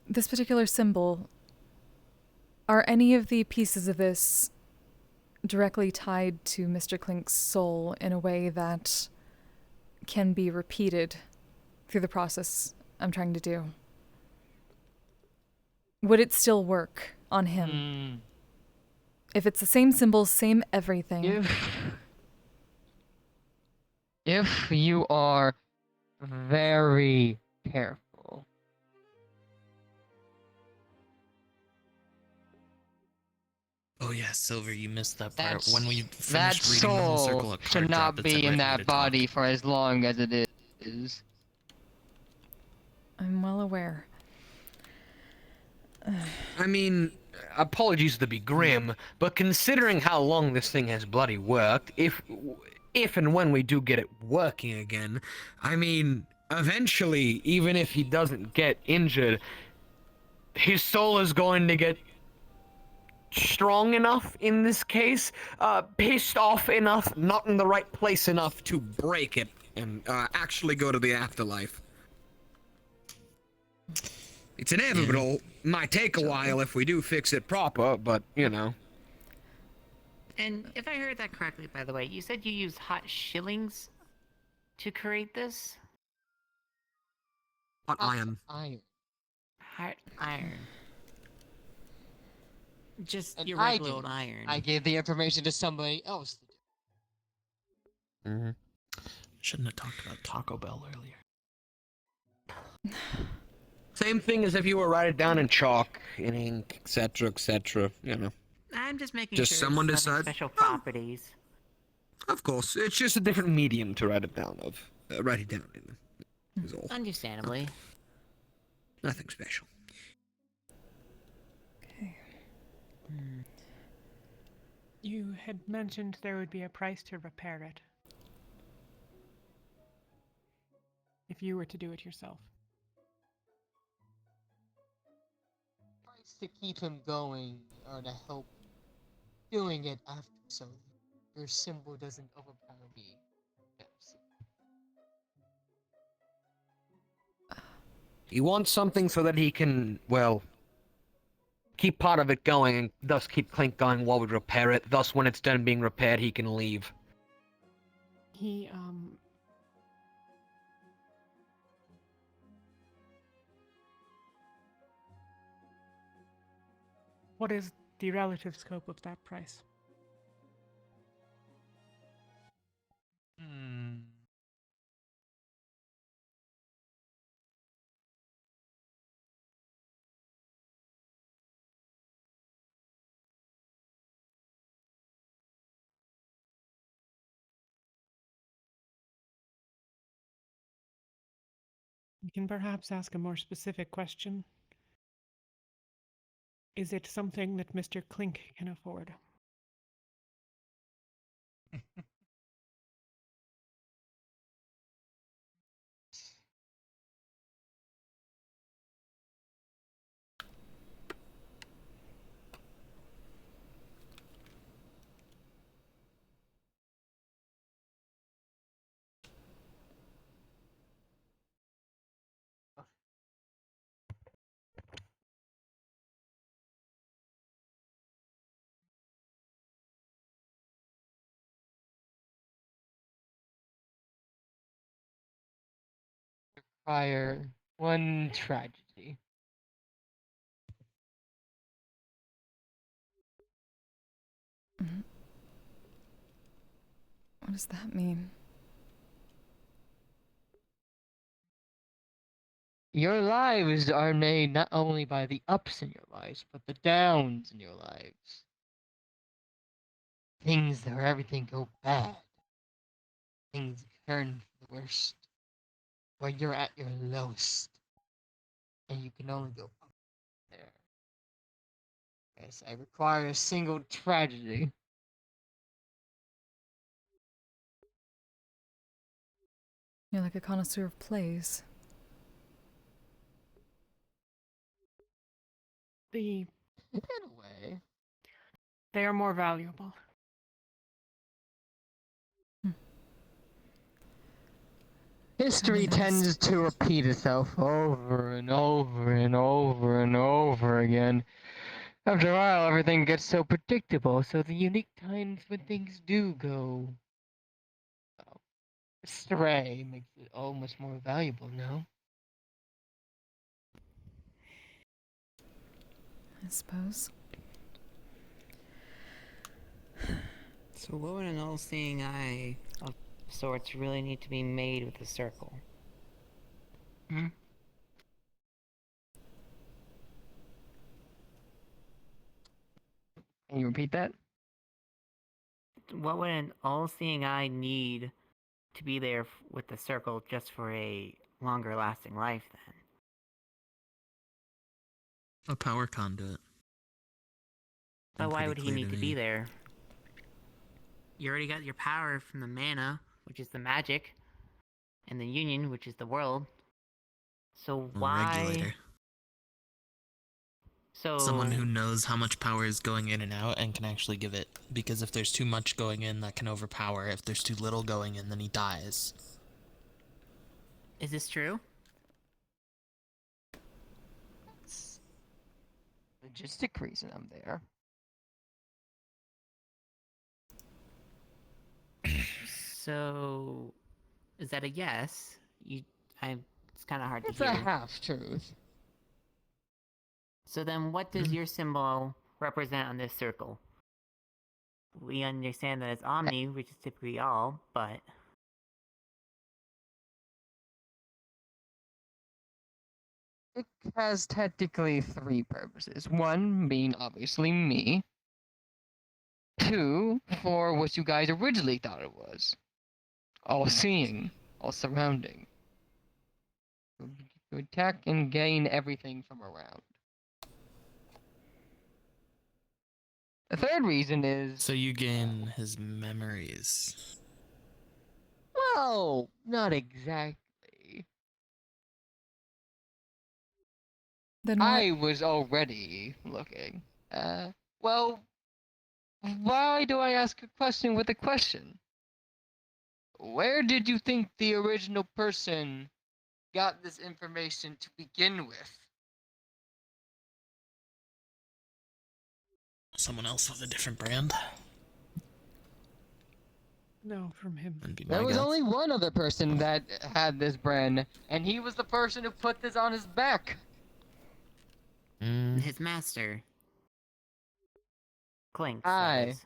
This particular symbol, are any of the pieces of this directly tied to Mr. Klink's soul in a way that can be repeated through the process I'm trying to do? Would it still work on him? If it's the same symbols, same everything. If you are very careful. Oh yeah, Silver, you missed that part. That's- When we That finished reading the whole circle soul of card should not drop, it said be in ready that to talk. body for as long as it is. I'm well aware. I mean, apologies to be grim, but considering how long this thing has bloody worked, if and when we do get it working again, I mean, eventually, even if he doesn't get injured, his soul is going to get strong enough in this case, pissed off enough, not in the right place enough to break it and actually go to the afterlife. It's inevitable. Might take a while if we do fix it proper, but, you know. And if I heard that correctly, by the way, you said you used hot shillings to create this? Hot iron. Hot iron. Just And your I regular did. old iron. I gave the information to somebody else. Shouldn't have talked about Taco Bell earlier. Same thing as if you were write it down in chalk, in ink, etc., you know. I'm just making Just sure someone it's nothing decide- special properties. Of course, it's just a different medium to write it down of. Write it down in. Is all. Understandably. Nothing special. Okay. You had mentioned there would be a price to repair it. If you were to do it yourself. to keep him going or to help doing it after, so your symbol doesn't overpower me. Yes. He wants something so that he can, well, keep part of it going and thus keep Clink going while we repair it. Thus, when it's done being repaired, he can leave. He, What is the relative scope of that price? Hmm. You can perhaps ask a more specific question. Is it something that Mr. Clink can afford? Prior one tragedy. Mhm. What does that mean? Your lives are made not only by the ups in your lives, but the downs in your lives. Things where everything go bad. Things turn for the worst. Where you're at your lowest. And you can only go up there. Yes, I require a single tragedy. You're like a connoisseur of plays. The In a way. They are more valuable. History tends to repeat itself over and over and over and over again. After a while, everything gets so predictable, so the unique times when things do go astray makes it almost more valuable, no? I suppose. So what would an all-seeing eye of sorts really need to be made with a circle? Hmm? Can you repeat that? What would an all-seeing eye need to be there with the circle just for a longer-lasting life, then? A power conduit. But why Pretty would he clear need to be me. there? You already got your power from the mana, which is the magic, and the union, which is the world. So A why... regulator. So... Someone who knows how much power is going in and out and can actually give it. Because if there's too much going in, that can overpower. If there's too little going in, then he dies. Is this true? It's logistic reason I'm there. So... Is that a yes? It's kind of hard It's to a hear. half-truth. So then what does your symbol represent on this circle? We understand that it's Omni, which is typically all, but... It has technically three purposes. One being obviously me. Two, for what you guys originally thought it was. All seeing, all surrounding. To attack and gain everything from around. The third reason is... So you gain his memories. Well, not exactly. Then what? I was already looking. Well, why do I ask a question with a question? Where did you think the original person got this information to begin with? Someone else with a different brand. No, from him. Would be my There was guess. only one other person that had this brand, and he was the person who put this on his back. His master. Clinks, that Aye. is.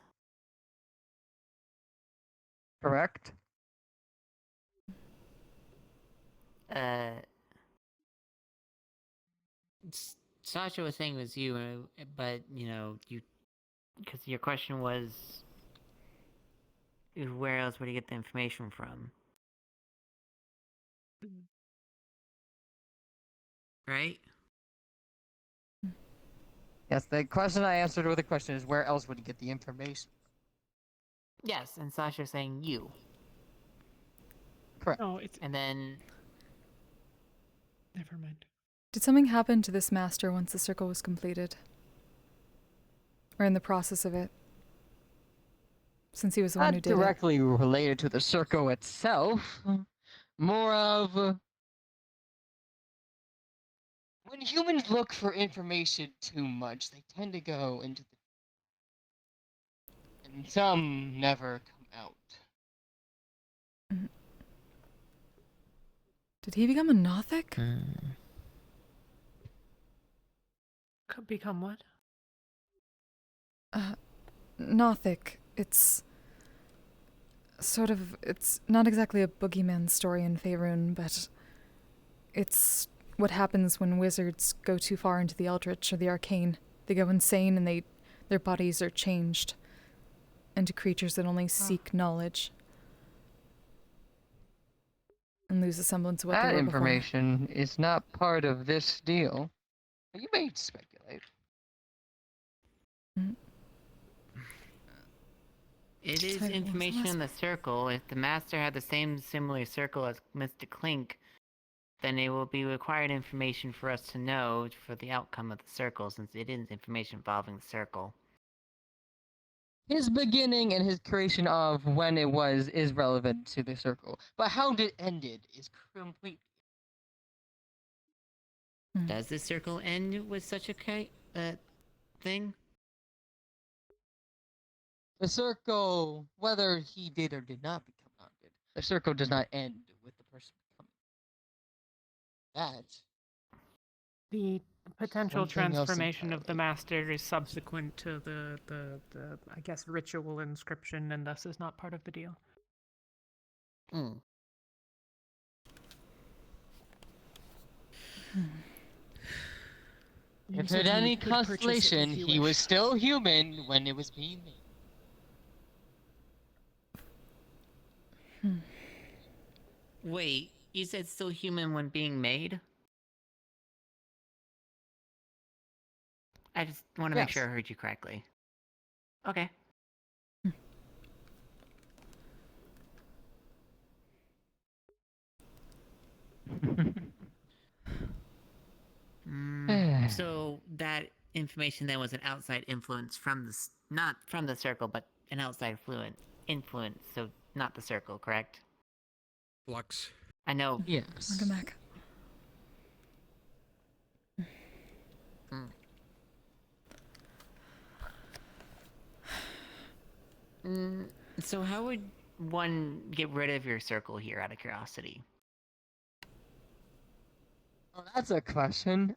Correct? Sasha was saying it was you, but, because your question was, where else would he get the information from? Right? Yes, the question I answered with a question is where else would he get the information? Yes, and Sasha saying you. Correct. No, it's And then, never mind. Did something happen to this master once the circle was completed? Or in the process of it? Since he was the one who Not did it. directly related to the circle itself. More of when humans look for information too much, they tend to go into the and some never come out. Did he become a Nothic? Could become what? Nothic. It's not exactly a boogeyman story in Faerun, but it's what happens when wizards go too far into the eldritch or the arcane. They go insane and their bodies are changed into creatures that only seek knowledge and lose a semblance of what That they were before. information is not part of this deal. You may speculate. it is Sorry, what was the information last in the circle. If the master had the same similar circle as Mr. Clink, then it will be required information for us to know for the outcome of the circle, since it is information involving the circle. His beginning and his creation of when it was is relevant to the circle, but how it ended is complete. Does the circle end with such a thing? The circle, whether he did or did not become haunted, the circle does not end with the person becoming. That The potential Something else transformation of the entirely. master is subsequent to the I guess ritual inscription, and thus is not part of the deal. You if said at you any could purchase it constellation, if you he was wish. still human when it was being made. Wait, you said still human when being made? I just want to make Yes. sure I heard you correctly. Okay. So that information then was an outside influence from not from the circle, but an outside influence, so not the circle, correct? Flux. I know. Yes. Welcome back. So how would one get rid of your circle here, out of curiosity? Oh, that's a question.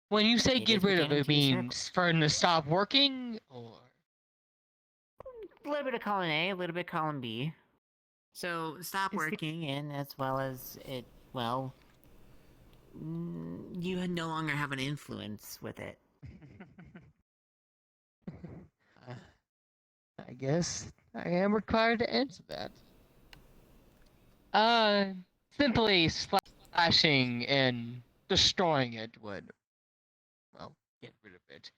When you say It get is rid of pertaining it, to the means for him to stop working, or A little bit of column A, a little bit of column B. So stop Is the- working, and as well as it, well, you no longer have an influence with it. I guess I am required to answer that. Simply slashing and destroying it would, well, get rid of it.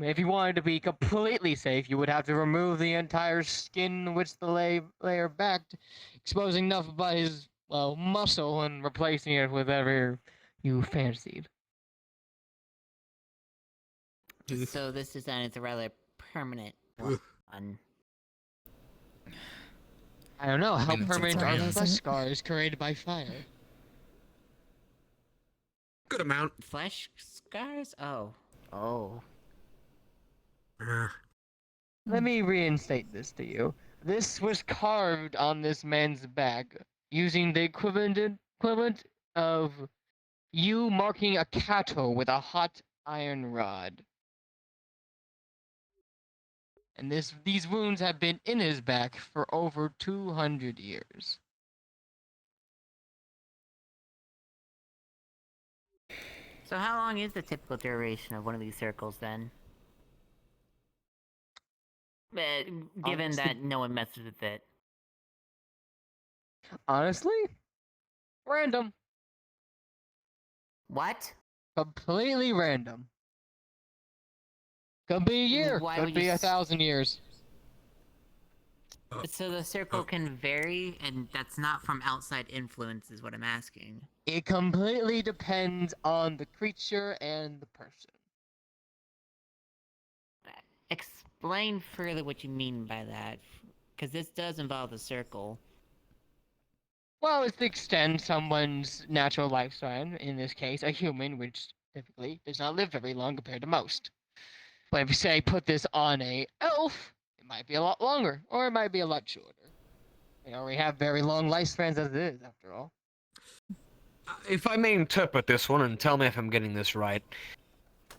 If you wanted to be completely safe, you would have to remove the entire skin which the layer backed, exposing nothing but his well, muscle and replacing it with whatever you fancied. So this design is a rather permanent one. I don't know, how mean, it's a permanent are brand. flesh scars created by fire? Good amount. Flesh scars? Oh. Oh. Let me reinstate this to you. This was carved on this man's back using the equivalent of you marking a cattle with a hot iron rod. And these wounds have been in his back for over 200 years. So how long is the typical duration of one of these circles then? Given that no one messes with it. Honestly? Random. What? Completely random. Could be a year. Why Could would be you 1,000 years. So the circle can vary, and that's not from outside influence, is what I'm asking. It completely depends on the creature and the person. Explain further what you mean by that, because this does involve a circle. Well, it's to extend someone's natural lifespan, in this case, a human, which typically does not live very long compared to most. But if you say put this on a elf, it might be a lot longer, or it might be a lot shorter. They already have very long lifespans as it is, after all. If I may interpret this one and tell me if I'm getting this right.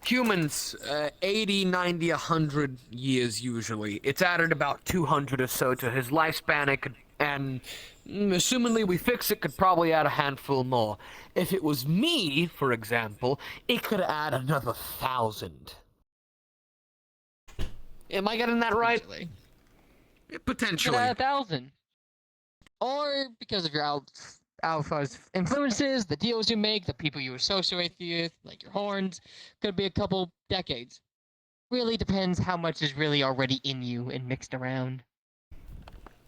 Humans, 80, 90, 100 years usually. It's added about 200 or so to his lifespan. It could, and assumingly we fix it, could probably add a handful more. If it was me, for example, it could add another 1,000. Am I getting that right? Potentially. 1,000. Or because of your alpha's influences, the deals you make, the people you associate with, like your horns, could be a couple decades. Really depends how much is really already in you and mixed around.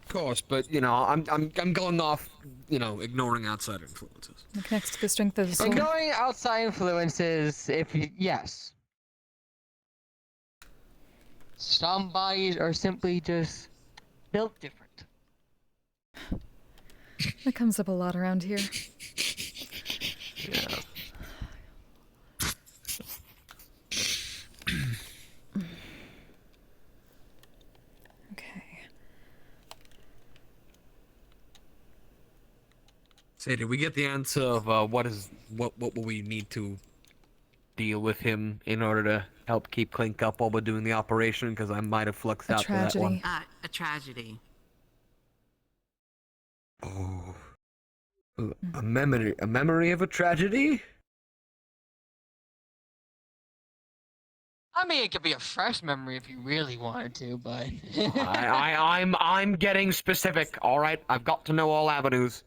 Of course, but I'm going off, ignoring outside influences. It connects to the strength of the soul. Ignoring outside influences, yes. Some bodies are simply just built different. That comes up a lot around here. Yeah. Okay. Say, did we get the answer of what will we need to deal with him in order to help keep Clink up while we're doing the operation? Because I might have fluxed out to that one. A tragedy. Oh, a memory of a tragedy? I mean, it could be a fresh memory if you really wanted to, but I'm getting specific. All right, I've got to know all avenues.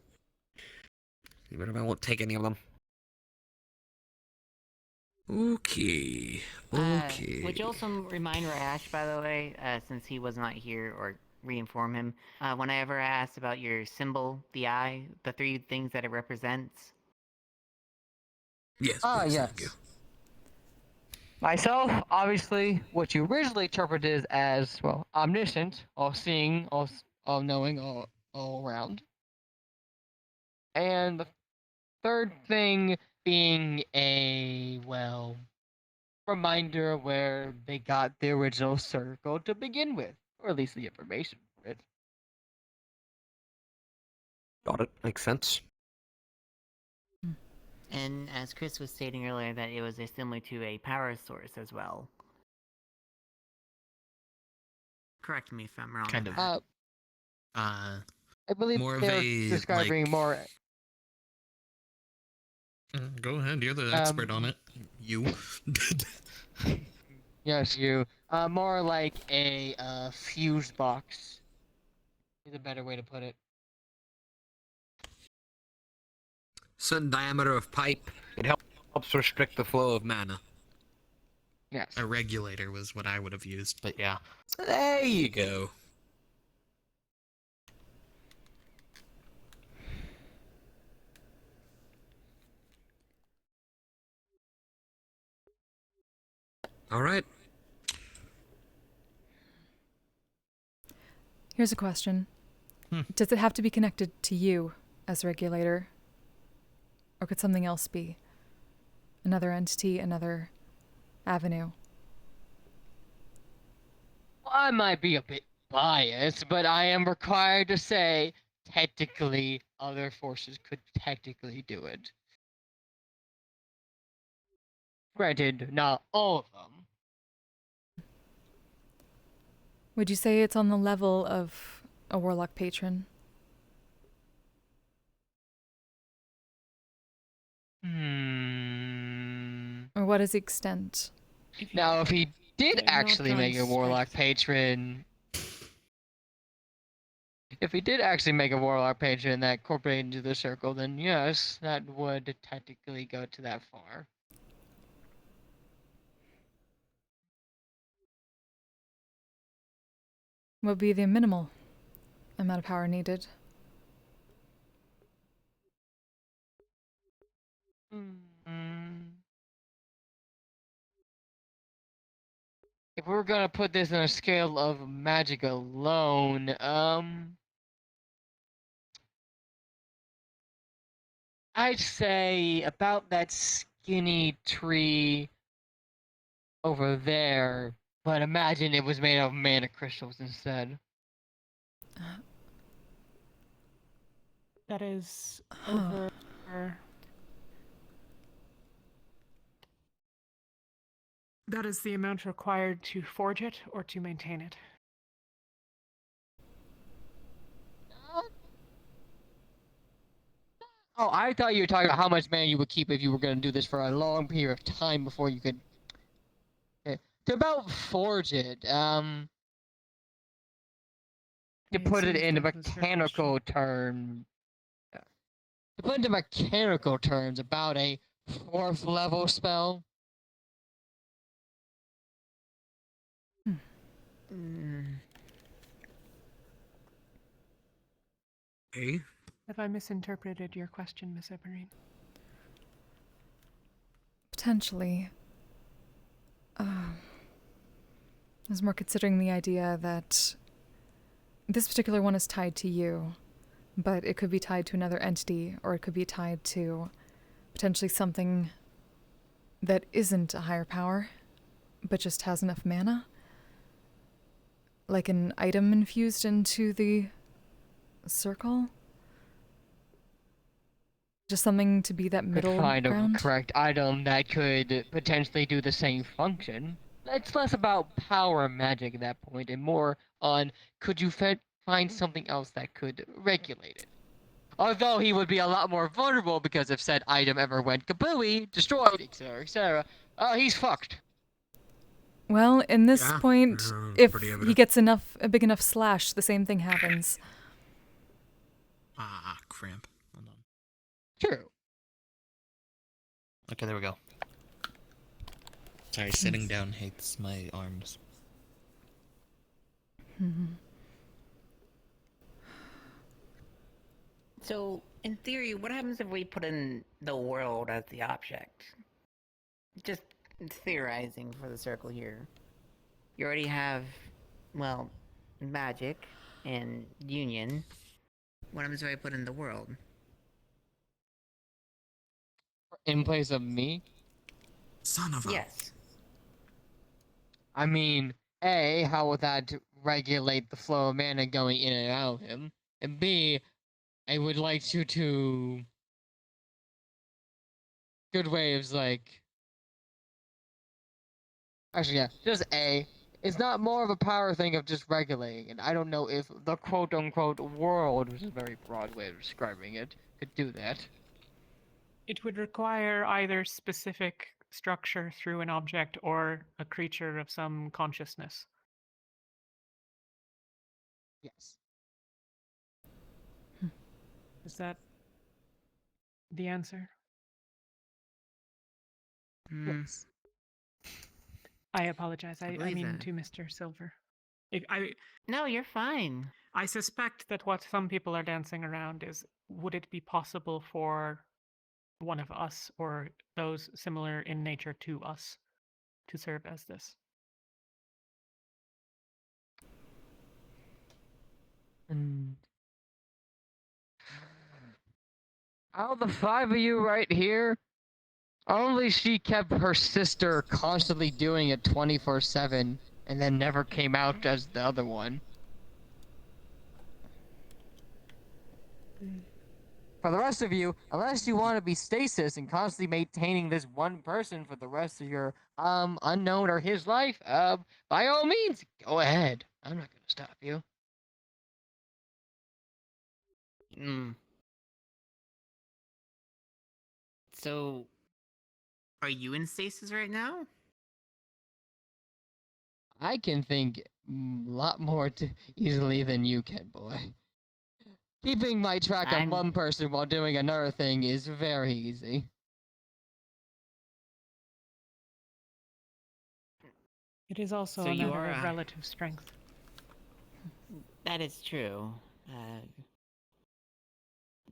Even if I won't take any of them. Okay. Would you also remind Rash, by the way, since he was not here, or re-inform him, whenever I asked about your symbol, the eye, the 3 things that it represents? Yes. yes. Thank you. Myself, obviously, what you originally interpreted as, well, omniscient, all-seeing, all-knowing, all around. And the third thing being a, well, reminder of where they got the original circle to begin with, or at least the information for it. Got it. Makes sense. And as Chris was stating earlier, that it was similar to a power source as well. Correct me if I'm wrong. Kind of. I believe more of they're a, describing like- more. Go ahead, you're the expert on it. You. Yes, you. More like a fuse box. Is a better way to put it. Certain diameter of pipe. It helps restrict the flow of mana. Yes. A regulator was what I would have used, but yeah. There you go. All right. Here's a question. Hmm. Does it have to be connected to you as a regulator? Or could something else be? Another entity, another avenue? Well, I might be a bit biased, but I am required to say technically other forces could technically do it. Granted, not all of them. Would you say it's on the level of a warlock patron? Or what is the extent? Now, if he did They're not actually make a drawing warlock strength. patron, if he did actually make a warlock patron that incorporated into the circle, then yes, that would technically go to that far. What would be the minimal amount of power needed? If we're gonna put this on a scale of magic alone, I'd say about that skinny tree over there, but imagine it was made of mana crystals instead. That is Huh. over. That is the amount required to forge it or to maintain it. Oh, I thought you were talking about how much mana you would keep if you were gonna do this for a long period of time before you could. To about forge it, to It put it seems into that was her mechanical term. To put into mechanical terms, about a 4th level spell. Okay. Have I misinterpreted your question, Miss Eberine? Potentially. I was more considering the idea that this particular one is tied to you, but it could be tied to another entity, or it could be tied to potentially something that isn't a higher power, but just has enough mana. Like an item infused into the circle? Just something to be that middle Could find ground? a correct item that could potentially do the same function. It's less about power magic at that point and more on could you find something else that could regulate it. Although he would be a lot more vulnerable because if said item ever went kabooey, destroyed, etc., he's fucked. Well, in this Yeah, point, pretty if he evident. gets a big enough slash, the same thing happens. Ah, cramp. Hold on. True. Okay, there we go. Sorry, sitting down hates my arms. So, in theory, what happens if we put in the world as the object? Just theorizing for the circle here. You already have, well, magic and union. What happens if I put in the world? In place of me, Son of a. Yes. I mean, A, how would that regulate the flow of mana going in and out of him? And B, I would like you to. Good waves, like. Actually, yeah, just A. It's not more of a power thing of just regulating it. I don't know if the quote unquote world, which is a very broad way of describing it, could do that. It would require either specific structure through an object or a creature of some consciousness. Yes. Is that the answer? Yes. I apologize. I believe mean that. to Mr. Silver. No, you're fine. I suspect that what some people are dancing around is would it be possible for one of us or those similar in nature to us to serve as this. And out of the 5 of you right here, only she kept her sister constantly doing it 24/7 and then never came out as the other one. For the rest of you, unless you want to be stasis and constantly maintaining this one person for the rest of your unknown or his life, by all means, go ahead. I'm not gonna stop you. Hmm. So, are you in stasis right now? I can think a lot more easily than you can, boy. Keeping my track of I'm. one person while doing another thing is very easy. It is also So a you matter are of a- relative strength. That is true.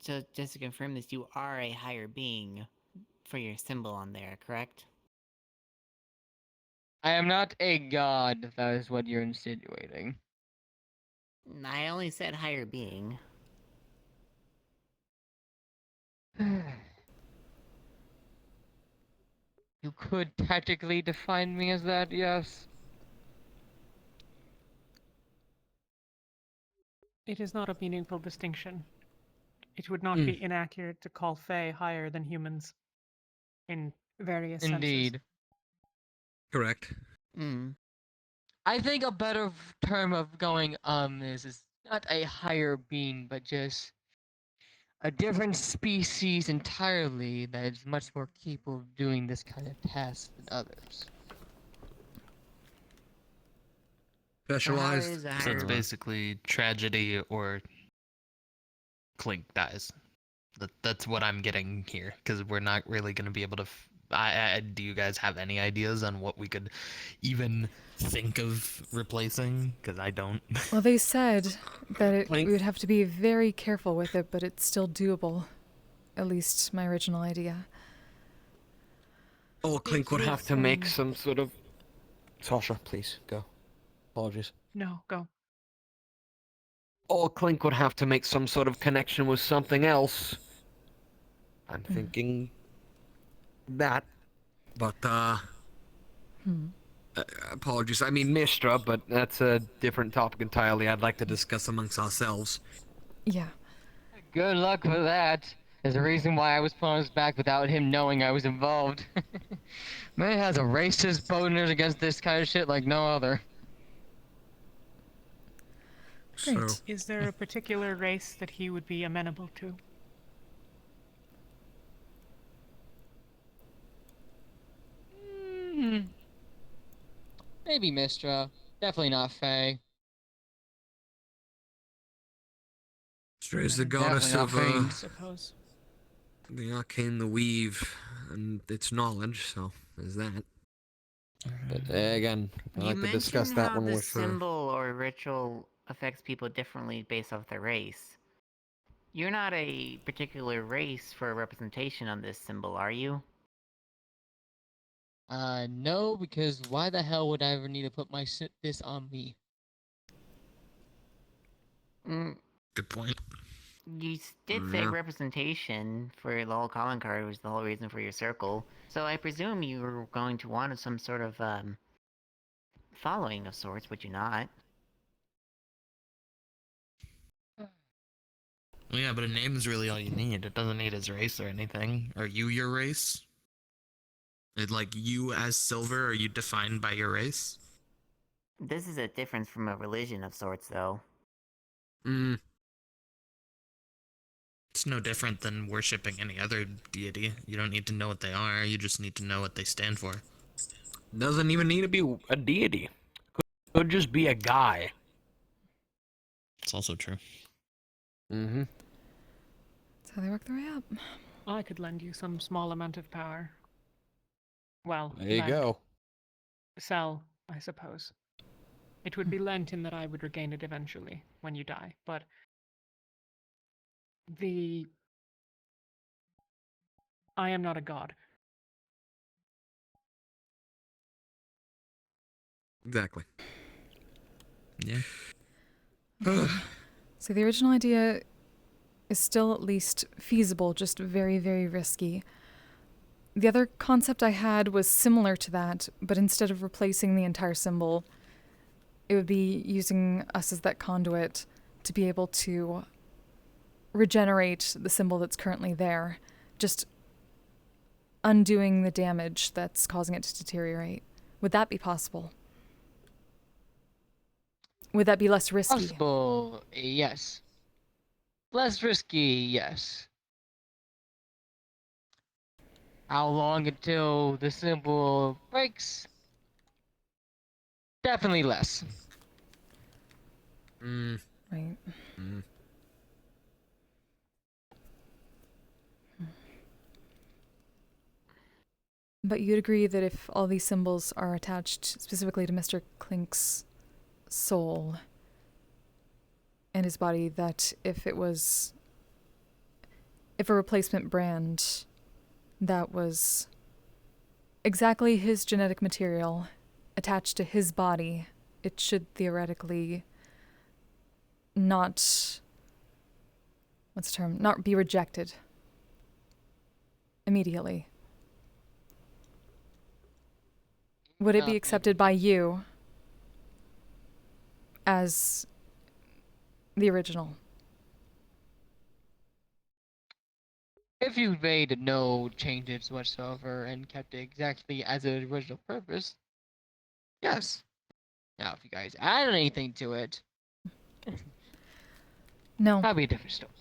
So, just to confirm this, you are a higher being for your symbol on there, correct? I am not a god, if that is what you're insinuating. I only said higher being. You could technically define me as that, yes. It is not a meaningful distinction. It would not be inaccurate to call Fae higher than humans in various senses. Indeed. Correct. Hmm. I think a better term of going is not a higher being, but just a different species entirely that is much more capable of doing this kind of task than others. So how Specialized. is a So it's higher... basically tragedy or Clink dies. That's what I'm getting here, because we're not really going to be able to. Do you guys have any ideas on what we could even think of replacing? Because I don't. Well, they said that we Clink. would have to be very careful with it, but it's still doable. At least my original idea. Oh, Clink would It have is, to make some sort of. Sasha, please go. Apologies. No, go. Or Clink would have to make some sort of connection with something else. I'm thinking that, but apologies. I mean Mistra, but that's a different topic entirely. I'd like to discuss amongst ourselves. Yeah. Good luck with that. There's a reason why I was put on his back without him knowing I was involved. Man has a racist bonus against this kind of shit like no other. Great. So, Is there a particular race that he would be amenable to? Maybe Mistra. Definitely not Faye. Mistra is the Then goddess definitely of not I Fiend. suppose. the arcane, the weave, and its knowledge. So there's that. But again, I'd You like to discuss mentioned that how one the with her. symbol or ritual affects people differently based off their race. You're not a particular race for a representation on this symbol, are you? No, because why the hell would I ever need to put this on me? Mm, Good point. you did say Yeah. representation for the whole common card was the whole reason for your circle, so I presume you were going to want some sort of, following of sorts, would you not? Well, yeah, but a name is really all you need. It doesn't need his race or anything. Are you your race? Like you as Silver, are you defined by your race? This is a difference from a religion of sorts, though. It's no different than worshipping any other deity. You don't need to know what they are. You just need to know what they stand for. Doesn't even need to be a deity. Could just be a guy. It's also true. Mm-hmm. That's how they work their way up. I could lend you some small amount of power. Well, There you lend. go. Sell, I suppose. It would be lent in that I would regain it eventually, when you die, but... I am not a god. Exactly. Yeah. So the original idea is still at least feasible, just very, very risky. The other concept I had was similar to that, but instead of replacing the entire symbol, it would be using us as that conduit to be able to regenerate the symbol that's currently there, just undoing the damage that's causing it to deteriorate. Would that be possible? Would that be less risky? Possible, yes. Less risky, yes. How long until the symbol breaks? Definitely less. Mm. Right. Mm. But you'd agree that if all these symbols are attached specifically to Mr. Klink's soul and his body, that if a replacement brand that was exactly his genetic material attached to his body, it should theoretically not be rejected immediately. Would it be accepted by you as the original? If you made no changes whatsoever and kept it exactly as its original purpose, yes. Now, if you guys add anything to it, No, that'd be a different story.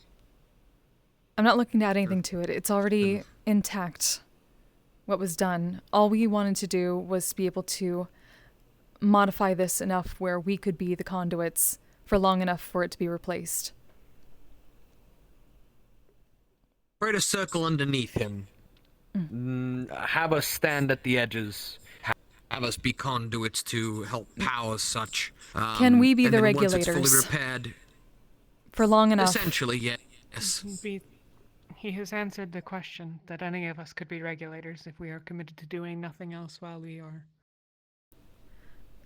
I'm not looking to add anything to it. It's already intact, what was done. All we wanted to do was be able to modify this enough where we could be the conduits for long enough for it to be replaced. Create a circle underneath him. Have us stand at the edges. Have us be conduits to help power such. Can we be and the then once it's regulators? fully repaired, For long enough. essentially, yes. He has answered the question that any of us could be regulators if we are committed to doing nothing else while we are.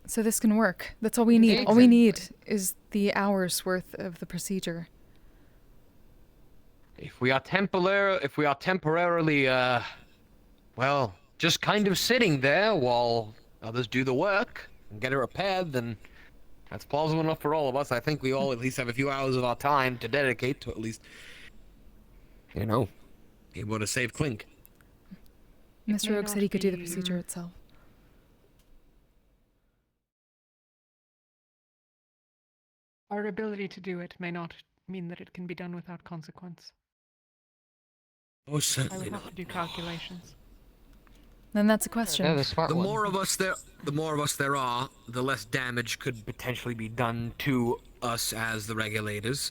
So this can work. That's all we need. All we need is the hours worth of the procedure. If we are temporarily, well, just kind of sitting there while others do the work and get it repaired, then that's plausible enough for all of us. I think we all at least have a few hours of our time to dedicate to at least, be able to save Clink. Mr. Rogue said he could do the procedure itself. Our ability to do it may not mean that it can be done without consequence. Oh, I certainly would have not. to do calculations. Then that's a question. They're the smart The one. more of us there are, the less damage could potentially be done to us as the regulators.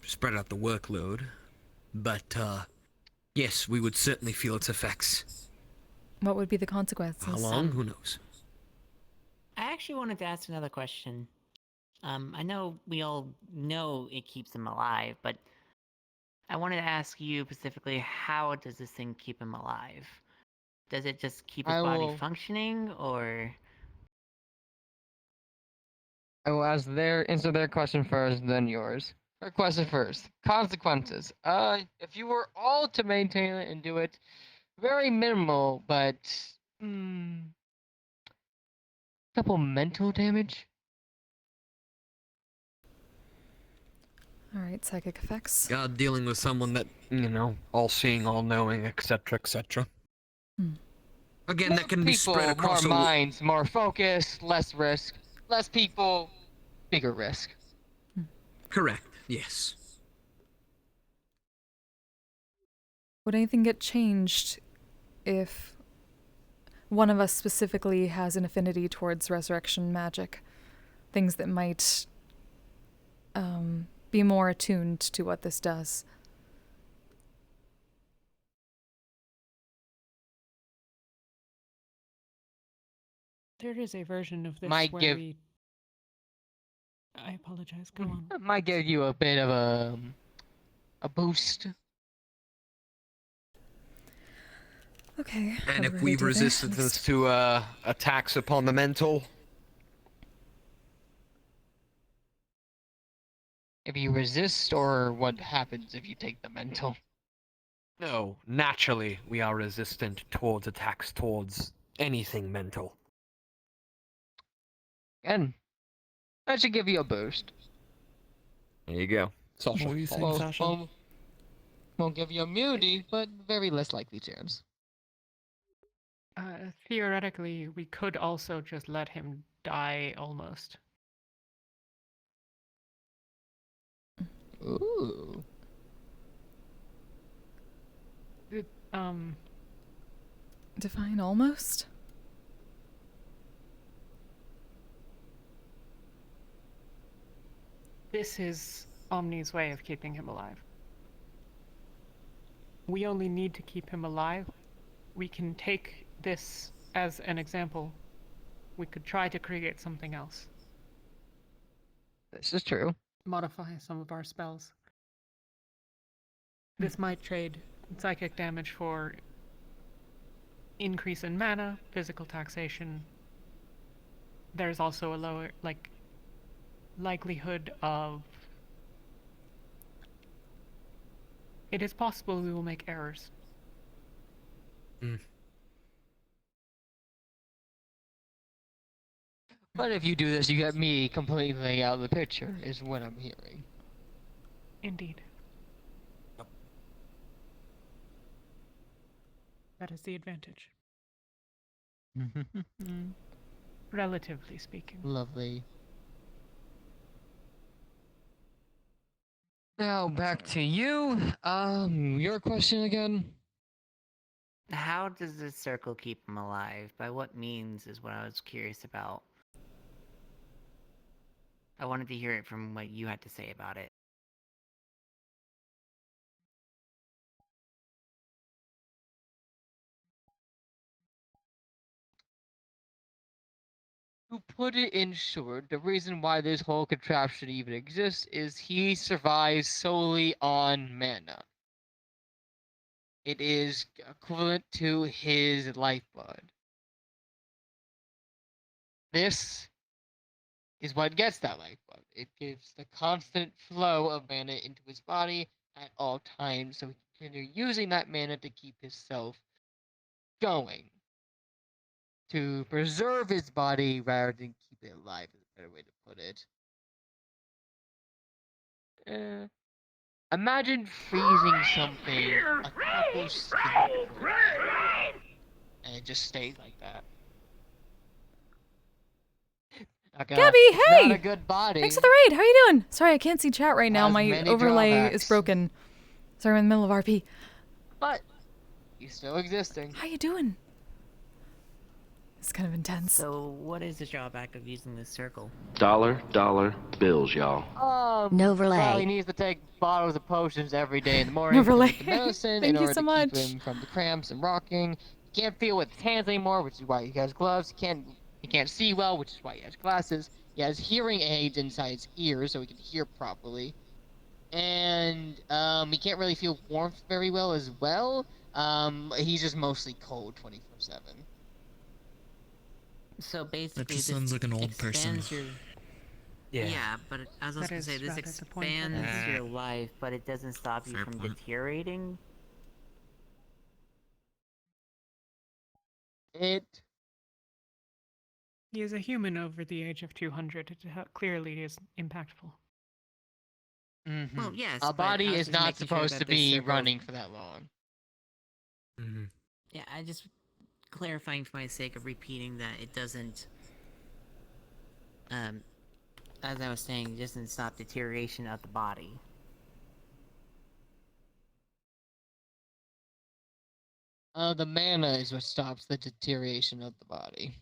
Spread out the workload. But, yes, we would certainly feel its effects. What would be the consequences? How long? Who knows? I actually wanted to ask another question. I know we all know it keeps him alive, but I wanted to ask you specifically, how does this thing keep him alive? Does it just keep his body functioning, or? I will answer their question first, then yours. Her question first. Consequences. If you were all to maintain it and do it, very minimal, but couple mental damage. All right, psychic effects. God dealing with someone that, all-seeing, all-knowing, etc., etc. Again, that can be spread across more minds, more focus, less risk. Less people, bigger risk. Correct, yes. Would anything get changed if one of us specifically has an affinity towards resurrection magic? Things that might be more attuned to what this does. There is a version of this Might where give- we... I apologize, go on. It might give you a bit of a boost. Okay. And if whatever we they do there, resistance to attacks upon the mental, If you resist, or what happens if you take the mental? No, naturally, we are resistant towards attacks towards anything mental. Again, that should give you a boost. There you go. What were you saying, Sasha? Won't give you immunity, but very less likely chance. Theoretically, we could also just let him die almost. Ooh. Define almost? This is Omni's way of keeping him alive. We only need to keep him alive. We can take this as an example. We could try to create something else. This is true. Modify some of our spells. This might trade psychic damage for increase in mana, physical taxation. There's also a lower, likelihood of... It is possible we will make errors. But if you do this, you get me completely out of the picture, is what I'm hearing. Indeed. That is the advantage. Relatively speaking. Lovely. Now back to you. Your question again? How does this circle keep him alive? By what means is what I was curious about. I wanted to hear it from what you had to say about it. To put it in short, the reason why this whole contraption even exists is he survives solely on mana. It is equivalent to his lifeblood. This is what gets that lifeblood. It gives the constant flow of mana into his body at all times, so he can continue using that mana to keep himself going. To preserve his body rather than keep it alive is a better way to put it. Imagine freezing something a couple seconds and it just stays like that. Gabby, hey! Not a good body. Thanks for the raid. How are you doing? Sorry, I can't see chat right now. Has My many overlay drawbacks. is broken. Sorry, I'm in the middle of RP. But he's still existing. How you doing? It's kind of intense. So, what is the drawback of using this circle? Dollar bills, y'all. Well, he needs to take bottles of potions every day in the morning to Noverlay. make the medicine Thank in you order so to much. keep him from the cramps and rocking. He can't feel with his hands anymore, which is why he has gloves. He can't see well, which is why he has glasses. He has hearing aids inside his ears so he can hear properly. And he can't really feel warmth very well as well. He's just mostly cold 24/7. So basically, That just this sounds like an old person. expands your... Yeah, but I was That gonna say is this rather disappointing. expands your life, but it doesn't stop you Fair from point. deteriorating. It He is a human over the age of 200. It clearly is impactful. Well, yes, a but body I was is just not making sure supposed that to this be circle- running for that long. Yeah, I just clarifying for my sake of repeating that it doesn't. As I was saying, it doesn't stop deterioration of the body. The mana is what stops the deterioration of the body.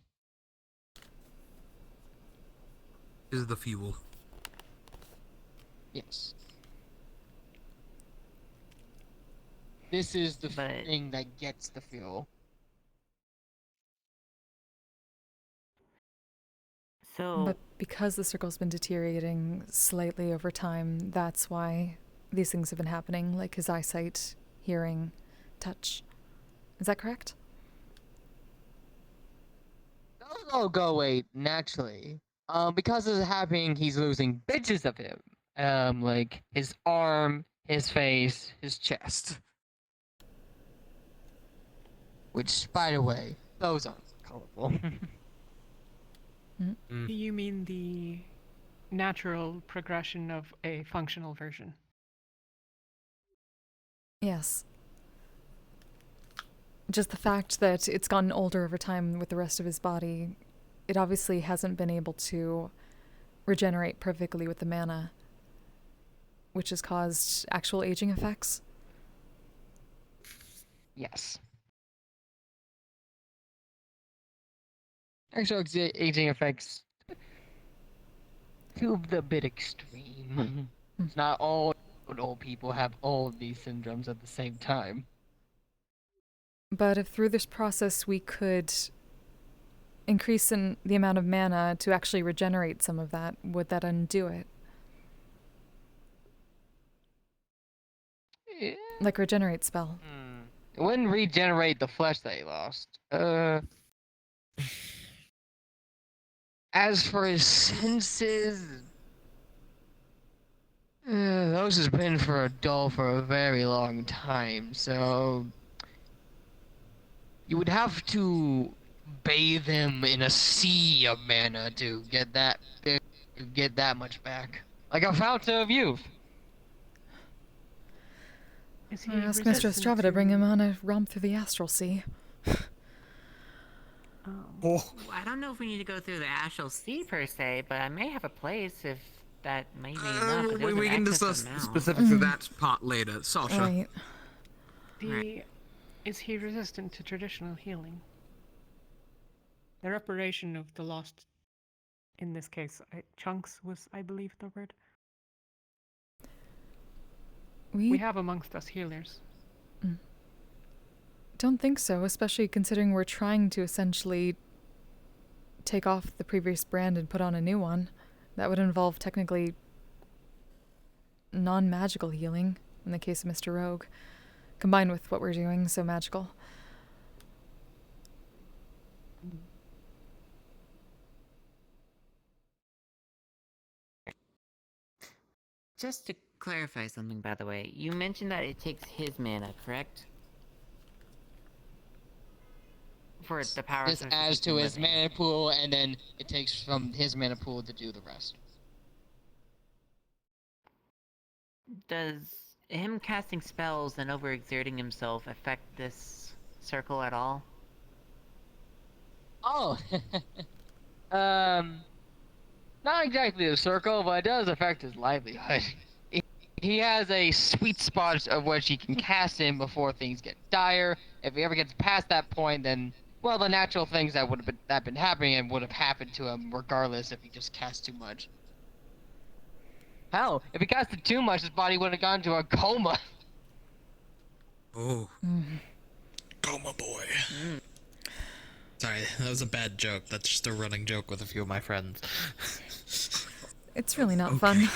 Is the fuel. Yes. This is the But- thing that gets the fuel. So, But because the circle's been deteriorating slightly over time, that's why these things have been happening, like his eyesight, hearing, touch. Is that correct? Those all go away naturally. Because this is happening, he's losing bitches of him like his arm, his face, his chest. Which, by the way, those aren't colorful. You mean the natural progression of a functional version? Yes. Just the fact that it's gotten older over time with the rest of his body, it obviously hasn't been able to regenerate perfectly with the mana, which has caused actual aging effects. Yes. Actual aging effects feel a bit extreme. It's not all old people have all of these syndromes at the same time. But if through this process we could increase in the amount of mana to actually regenerate some of that, would that undo it? Yeah. Like regenerate spell. It wouldn't regenerate the flesh that he lost. As for his senses, those has been for a doll for a very long time, so you would have to bathe him in a sea of mana to get that much back, like a fountain of youth. Is he Or ask Mr. resistant Estrava to bring him on a romp through the astral sea. Oh. I don't know if we need to go through the Astral Sea per se, but I may have a place if that may be enough. 'Cause there was We an can excess discuss the amount. specifics of that part later. Sasha. Right. Is he resistant to traditional healing? The reparation of the lost, in this case, chunks was, I believe, the word. We have amongst us healers. Don't think so, especially considering we're trying to essentially take off the previous brand and put on a new one. That would involve technically non-magical healing, in the case of Mr. Rogue, combined with what we're doing, so magical. Just to clarify something, by the way, you mentioned that it takes his mana, correct? For the power This source to adds keep to him his living. mana pool, and then it takes from his mana pool to do the rest. Does him casting spells and overexerting himself affect this circle at all? Oh, not exactly a circle, but it does affect his livelihood. He has a sweet spot of which he can cast in before things get dire. If he ever gets past that point, then, well, the natural things that would have been happening and would have happened to him regardless if he just cast too much. Hell, if he casted too much, his body would have gone into a coma. Oh. Coma boy. Sorry, that was a bad joke. That's just a running joke with a few of my friends. It's really not fun.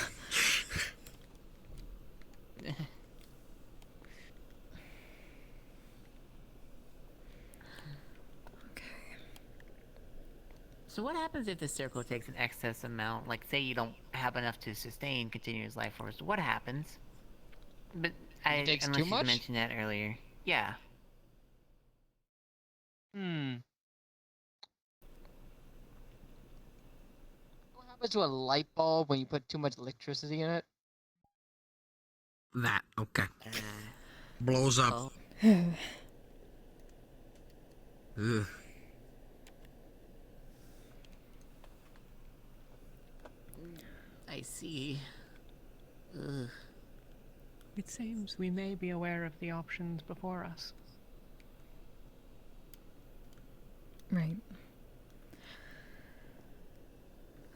So what happens if the circle takes an excess amount? Like, say you don't have enough to sustain continuous life force. What happens? But It takes unless too you much? mentioned that earlier. Yeah. What happens to a light bulb when you put too much electricity in it? That, okay. Blows up. Oh. Ugh. I see. Ugh. It seems we may be aware of the options before us. Right.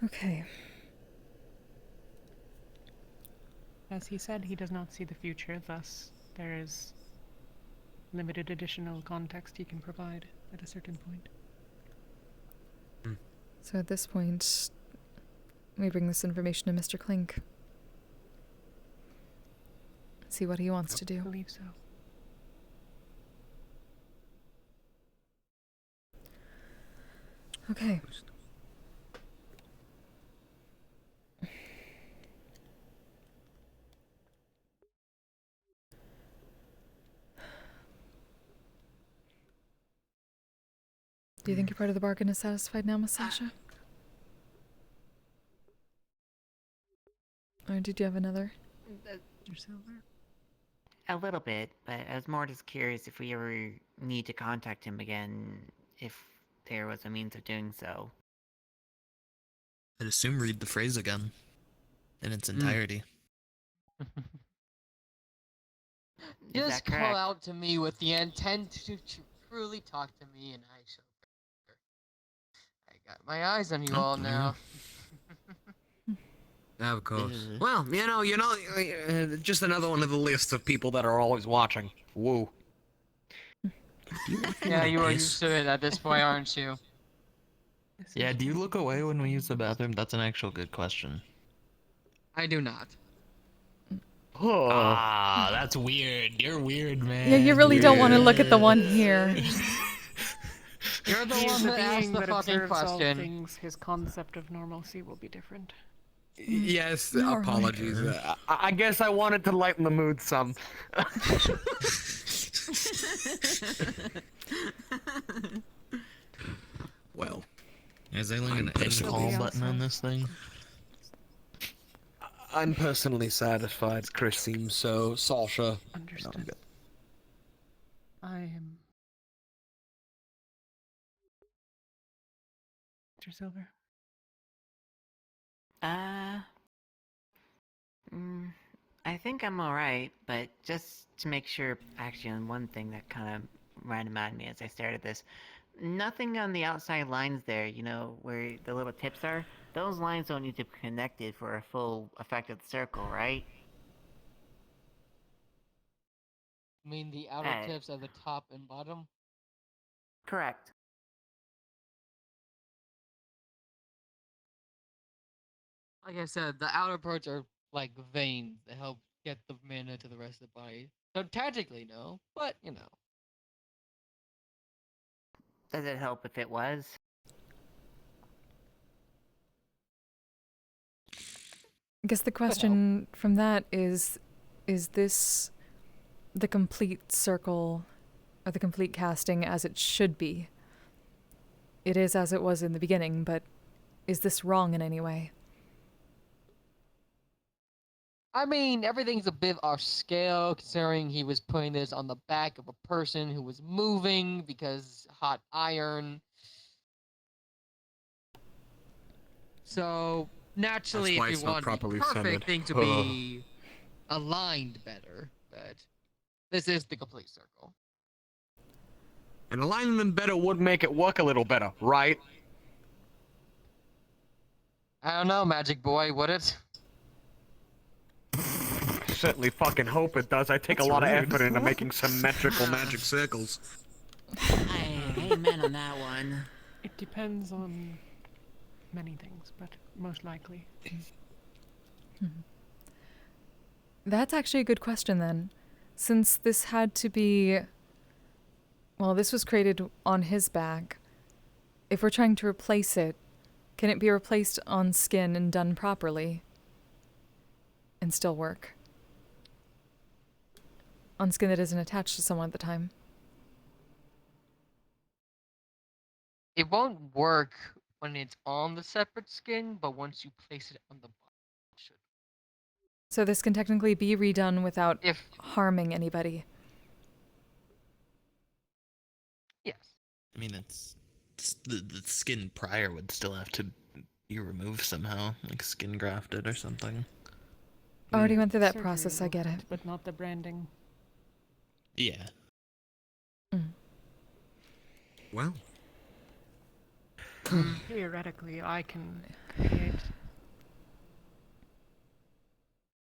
Okay. As he said, he does not see the future, thus there is limited additional context he can provide at a certain point. So at this point, we bring this information to Mr. Clink. See what he wants to I do. believe so. Okay. Do you think your part of the bargain is satisfied now, Miss Sasha? Or did you have another? Mr. Silver? A little bit, but I was more just curious if we ever need to contact him again, if there was a means of doing so. I'd assume read the phrase again in its entirety. Is Just that call correct? out to me with the intent to truly talk to me, and I shall. I got my eyes on you Oh, all there you now. Of course. Ugh. Well, just another one of the list of people that are always watching. Woo. Yeah, you are Yes. used to it at this point, aren't you? Yeah, do you look away when we use the bathroom? That's an actual good question. I do not. Ah, that's weird. You're weird, man. Yeah, you really don't want to look at the one here. You're the He one is a that asked being the that fucking observes all question. things. His concept of normalcy will be different. Yes, All right. apologies. I guess I wanted to lighten the mood some. Well, Is there like I'm an end personally call also- button on this thing? I'm personally satisfied. Chris seems so. Sasha. Understood. I am. Mr. Silver? I think I'm alright, but just to make sure, actually, on one thing that kind of reminded me as I started this, nothing on the outside lines there, you know, where the little tips are, those lines don't need to be connected for a full effect of the circle, right? I mean, the outer tips at the top and bottom. Correct. Like I said, the outer parts are like veins that help get the mana to the rest of the body. So technically, no, but you know. Does it help if it was? I guess the question from that is this the complete circle or the complete casting as it should be? It is as it was in the beginning, but is this wrong in any way? I mean, everything's a bit off scale considering he was putting this on the back of a person who was moving because hot iron. So naturally, That's why if it's you not want properly perfect centered. things to be aligned better, but this is the complete circle. And aligning them better would make it work a little better, right? I don't know, Magic Boy, would it? Certainly fucking hope it does. I take That's a lot of rude. effort into making symmetrical magic circles. Amen on that one. It depends on many things, but most likely. That's actually a good question then. Since this had to be. Well, this was created on his back. If we're trying to replace it, can it be replaced on skin and done properly? And still work? On skin that isn't attached to someone at the time. It won't work when it's on the separate skin, but once you place it on the body, it should. So this can technically be redone without If harming anybody. yes. I mean, the skin prior would still have to be removed somehow, like skin grafted or something. Already went through that Surgery process, I will get help, it. But not the branding. Yeah. Well, Theoretically, I can create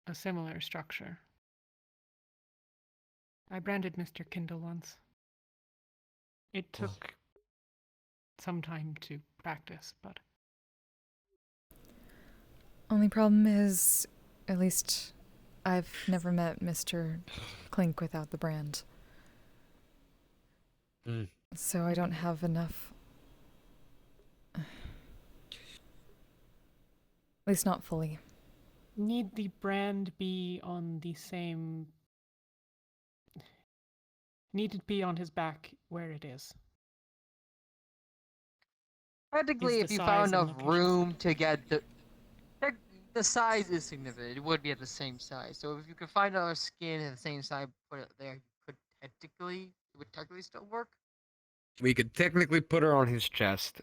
a similar structure. I branded Mr. Kindle once. It took some time to practice, but Only problem is, at least I've never met Mr. Clink without the brand. So I don't have enough. At least not fully. need the brand be on the same... Need it be on his back where it is. Practically, Is if the you size found and enough location room to get the size is significant. It would be at the same size. So if you could find another skin at the same size, put it there, it would technically still work. We could technically put her on his chest,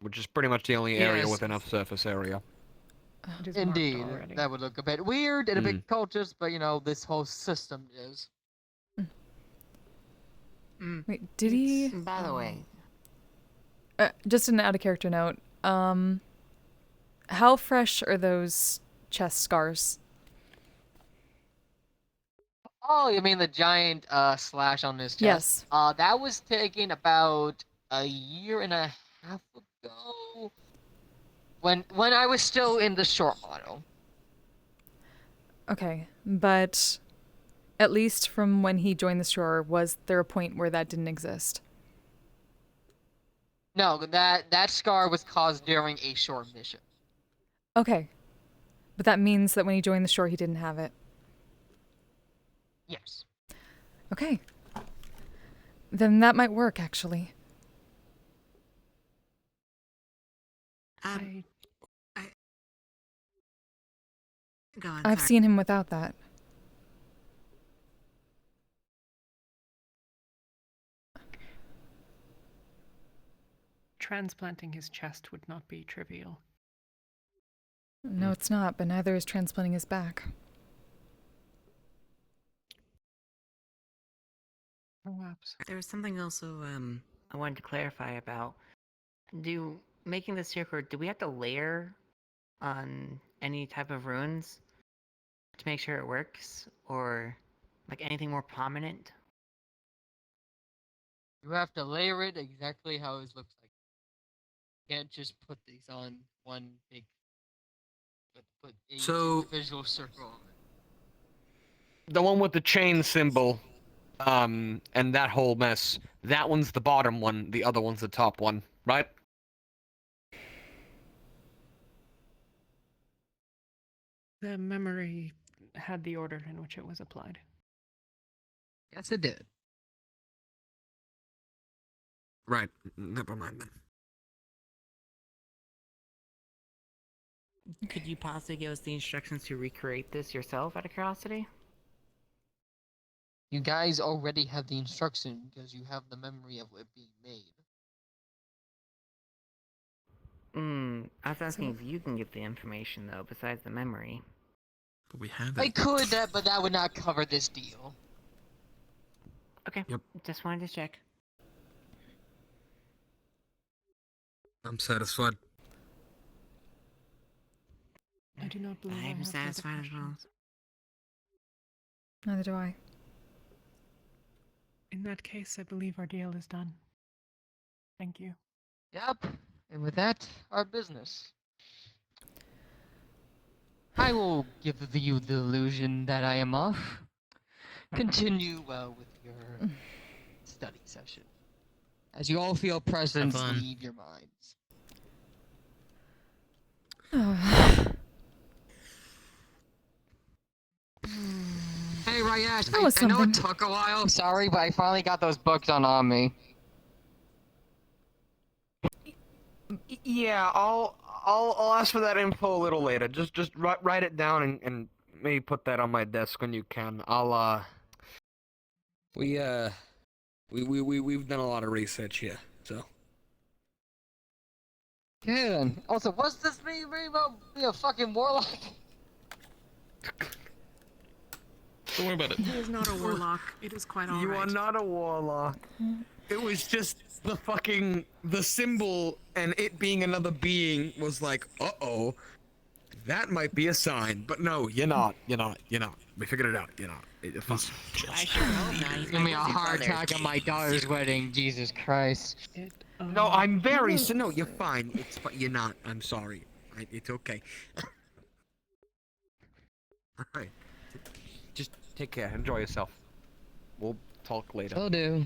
which is pretty much the only area Yes. with enough surface area. It is marked Indeed, already. that would look a bit weird and a bit cultist, but you know this whole system is. Wait, did he? By the way, Just an out of character note. How fresh are those chest scars? Oh, you mean the giant slash on his chest? Yes. That was taken about a year and a half ago. When I was still in the short model. Okay, but at least from when he joined the store, was there a point where that didn't exist? No, that scar was caused during a short mission. Okay, but that means that when he joined the store, he didn't have it. Yes. Okay. Then that might work, actually. I go on. I've sorry. seen him without that. transplanting his chest would not be trivial. No, it's not, but neither is transplanting his back. Perhaps. There was something also I wanted to clarify about. Making this circle, do we have to layer on any type of runes to make sure it works, or like anything more prominent? You have to layer it exactly how it looks like. You can't just put these on one big. Put each So- individual circle on it. The one with the chain symbol, and that whole mess. That one's the bottom one. The other one's the top one, right? The memory had the order in which it was applied. Yes, it did. Right. Never mind then. Could you possibly give us the instructions to recreate this yourself, out of curiosity? You guys already have the instruction because you have the memory of it being made. I was asking if you can get the information though, besides the memory. But we have I it. could, but that would not cover this deal. Okay. Yep. Just wanted to check. I'm satisfied. I do not believe I I'm have further satisfied as well. questions. Neither do I. In that case, I believe our deal is done. Thank you. Yep. And with that, our business. I will give you the illusion that I am off. Continue well with your study session. As you all feel presence fun. leave your minds. Hey Rayesh, That was I know it something. took a while, sorry, but I finally got those books on me. Yeah, I'll ask for that info a little later. Just write it down and maybe put that on my desk when you can. We've done a lot of research here, so. Okay then. Also, what's this me about being a fucking warlock? Don't worry about it. He is not a warlock. It is quite alright. You are not a warlock. It was just the symbol and it being another being was like, uh-oh, that might be a sign. But no, you're not. We figured it out, you're not. It's fine. I sure hope not. He's Give me a my heart brother. attack at my daughter's wedding, Jesus Christ. No, I'm very, so no, you're fine. It's fine. You're not. I'm sorry. It's okay. Alright. Just take care. Enjoy yourself. We'll talk later. Will do.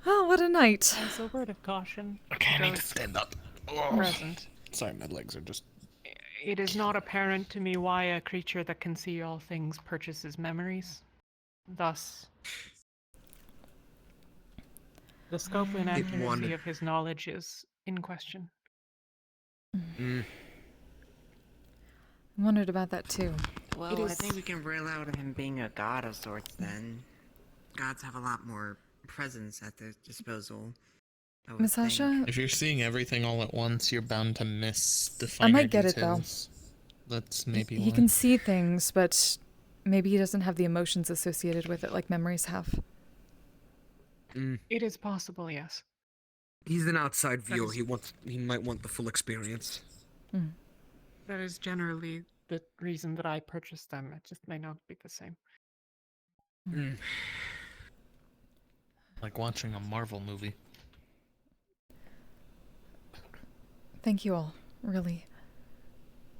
Oh, what a night. As a word of caution, Okay, I need to those stand up. present, Sorry, my legs are just. it is not apparent to me why a creature that can see all things purchases memories. Thus, The scope and It accuracy wanted- of his knowledge is in question. Mm. I wondered about that too. Well, I think we can rule out of him being a god of sorts then. Gods have a lot more presence at their disposal. I would Miss think. Asha, If you're seeing everything all at once, you're bound to miss the I finer might get it though. details. That's maybe he why. can see things, but maybe he doesn't have the emotions associated with it like memories have. Mm. It is possible, yes. He's an outside viewer. is- He might want the full experience. That is generally The reason that I purchased them, it just may not be the same. Mm. Like watching a Marvel movie. Thank you all, really.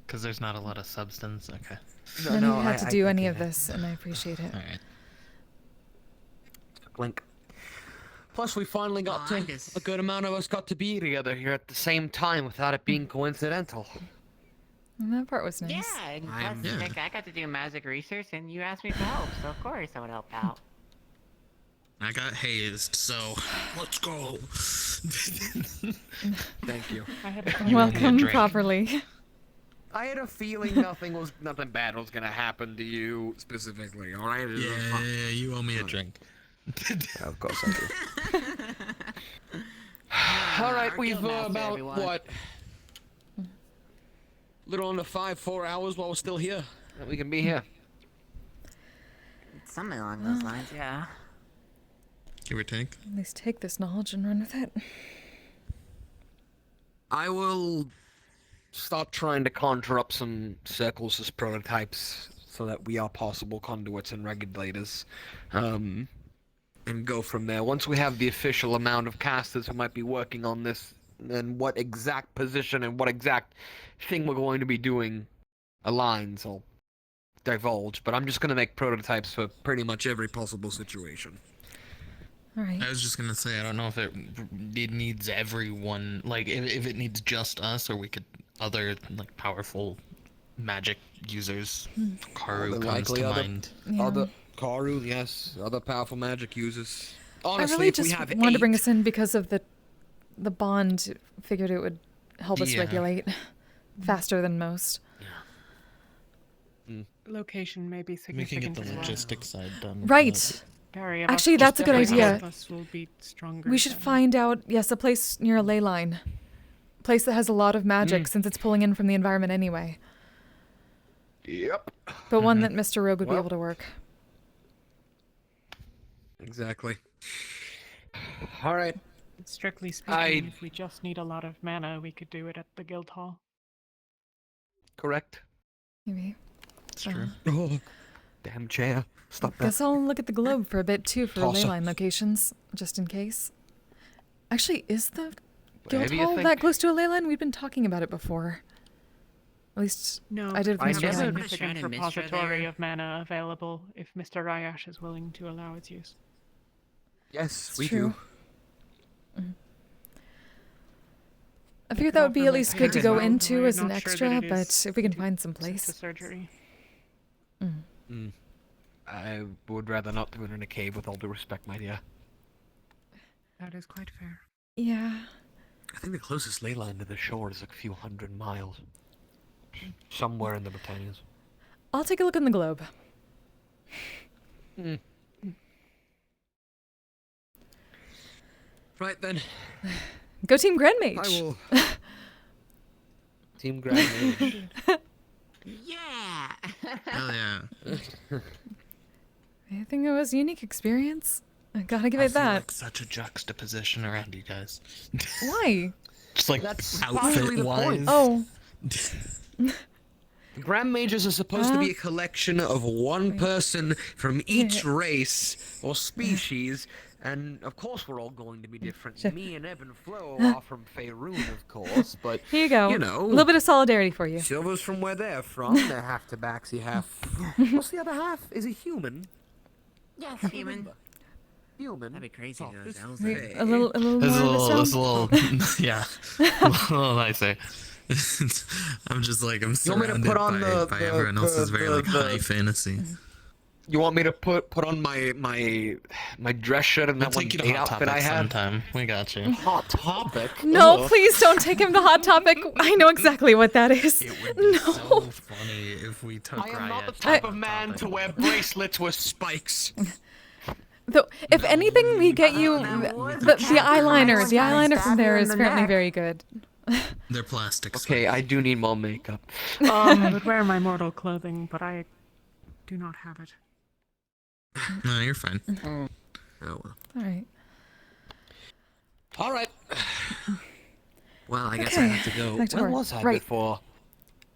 Because there's not a lot of substance. Okay. None of you had to do any get of it. this, and I appreciate it. Alright. Blink. Plus, we finally got Oh, I to just- a good amount of us got to be together here at the same time without it being coincidental. And that part was nice. Yeah, and I'm- plus, Yeah. heck, I got to do magic research, and you asked me for help, so of course I would help out. I got hazed, so let's go. Thank you. I had You owe me a Welcome drink. properly. I had a feeling nothing bad was gonna happen to you specifically. All right. Yeah, you owe me a drink. Of course I do. All right, Our we've guildmaster, about everyone. what? Little under 4 hours while we're still here. That we can be here. Something along those lines, yeah. Give or take. At least take this knowledge and run with it. I will start trying to conjure up some circles as prototypes so that we are possible conduits and regulators. And go from there. Once we have the official amount of casters who might be working on this, and what exact position and what exact thing we're going to be doing aligns, I'll divulge. But I'm just going to make prototypes for pretty much every possible situation. All right. I was just gonna say, I don't know if it needs everyone, like, if it needs just us, or we could, other, like, powerful magic users. Karu More than comes likely to other- mind. Yeah. Other Karu, yes. Other powerful magic users. Honestly, I really if we just have wanted to bring 8, us in because of the bond. Figured it would help us Yeah. regulate faster than most. Location may be We can get significant the as well. logistics side done. Right. Barry, of us, Actually, that's a good definitely idea. one of us will be stronger We should than- find out, yes, a place near a ley line. Place that has a lot of magic since it's pulling in from the environment anyway. Yep. But one that Mr. Rogue would be Well. able to work. Exactly. All right. Strictly speaking, if we just need a lot of mana, we could do it at the guild hall. Correct. Maybe. It's true. Oh, damn chair. Stop that. Guess I'll look at the globe for a bit too for Toss ley it. line locations, just in case. Actually, is the guild Whatever you hall think. that close to a ley line? We've been talking about it before. At least No, I did with I Mr. there's a never- Ryan. significant Shrine of Mistra repository there. of mana available if Mr. Ryash is willing to allow its use. Yes, It's we true. do. I figured that would be at least good to go Well, into we're as an not sure extra, that it but is if we can find some Sent to place. surgery. I would rather not do it in a cave, with all due respect, my dear. that is quite fair. Yeah. I think the closest ley line to the shore is like a few hundred miles. Somewhere in the Britannias. I'll take a look in the globe. Right then. Go Team Grand Mage. I will. Team Grand Mage. Yeah! Hell yeah. I think it was a unique experience. I gotta give I it feel that. like such a juxtaposition around you guys. Why? Just like That's partially the point. outfit-wise. Oh, Grand Mages are supposed to be a collection of one person from each race or species, and of course we're all going to be different. Sure. Me and Ebb and Flo are from Faerun, of course, but here you go. you know, a little bit of solidarity for you. Silver's from where they're from. They're half tabaxi, half. What's the other half? Is he human? Yes, human. Human. That'd be crazy Soft to as those elves. hay. A little This is a more little, of this is a a little, yeah. Well, I say. I'm just like, I'm You want me to surrounded put on by, the- by the- everyone else's the- very the- like the- high fantasy. You want me to put on my dress shirt and We'll that one take you to date Hot outfit I Topic had? sometime. We got you. Hot Topic? No, Ugh. please don't take him to Hot Topic. I know exactly what that is. It would be No. so funny if we took I am not the Ryash type to of Hot man Topic. to wear bracelets with spikes. Though, if anything, we get you the eyeliner. The eyeliner from there is apparently very good. They're plastic. Okay, I do need more makeup. I would wear my mortal clothing, but I do not have it. No, you're fine. Oh well. All right. All right. Well, I guess I Okay, have to go. back to Where work. was I Right. before?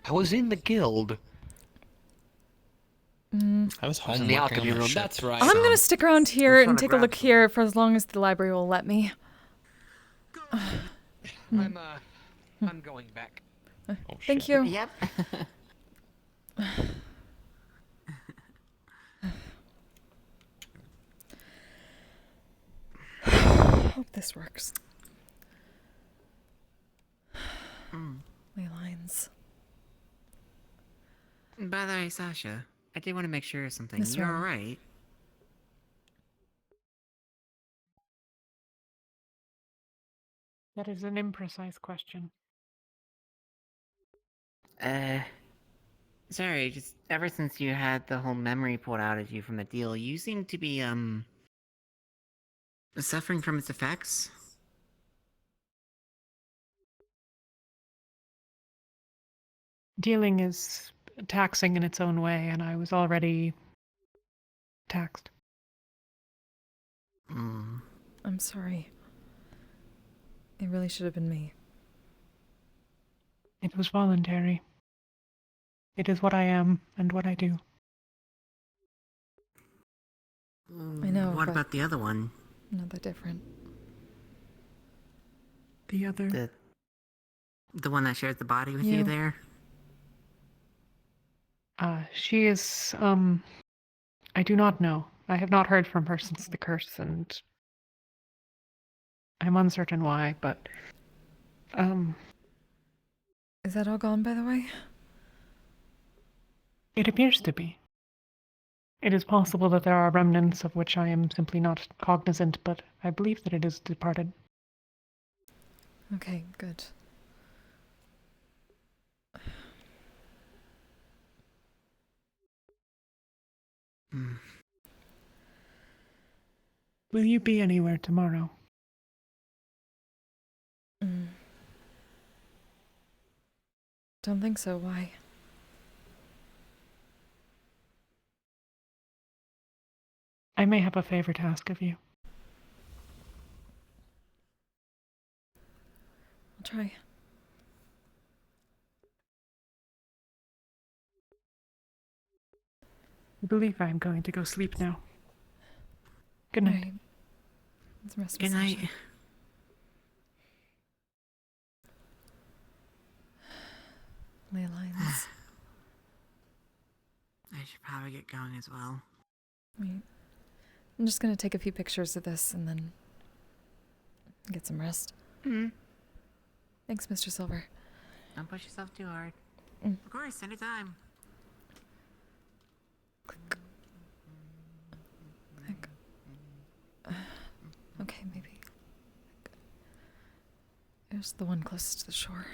I was in the guild. I was home In the working on alchemy my room. ship. That's right. I'm gonna stick around here trying and to take a grab look here for as long as the library will let me. I'm going back. Oh, Thank shit. you. Yep. Hope this works. Ley lines. By the way, Sasha, I did want to make sure of something. This You're one. alright. That is an imprecise question. Sorry, just ever since you had the whole memory pulled out of you from the deal, you seem to be, suffering from its effects? Dealing is taxing in its own way, and I was already taxed. Mm. I'm sorry. It really should have been me. It was voluntary. It is what I am and what I do. I know, What but- about the other one? Not that different. The other. The one that shares the body with you You. there? She is, I do not know. I have not heard from her since the curse, and I'm uncertain why, but, Is that all gone, by the way? it appears to be. It is possible that there are remnants of which I am simply not cognizant, but I believe that it is departed. Okay, good. Will you be anywhere tomorrow? Don't think so. Why? I may have a favor to ask of you. I'll try. I believe I am going to go sleep now. Good night. Right. Let's rest Good with night. Sasha. Ley lines. I should probably get going as well. Right. I'm just gonna take a few pictures of this and then get some rest. Thanks, Mr. Silver. Don't push yourself too hard. Of course, anytime. Click. Okay, maybe. There's the one closest to the shore.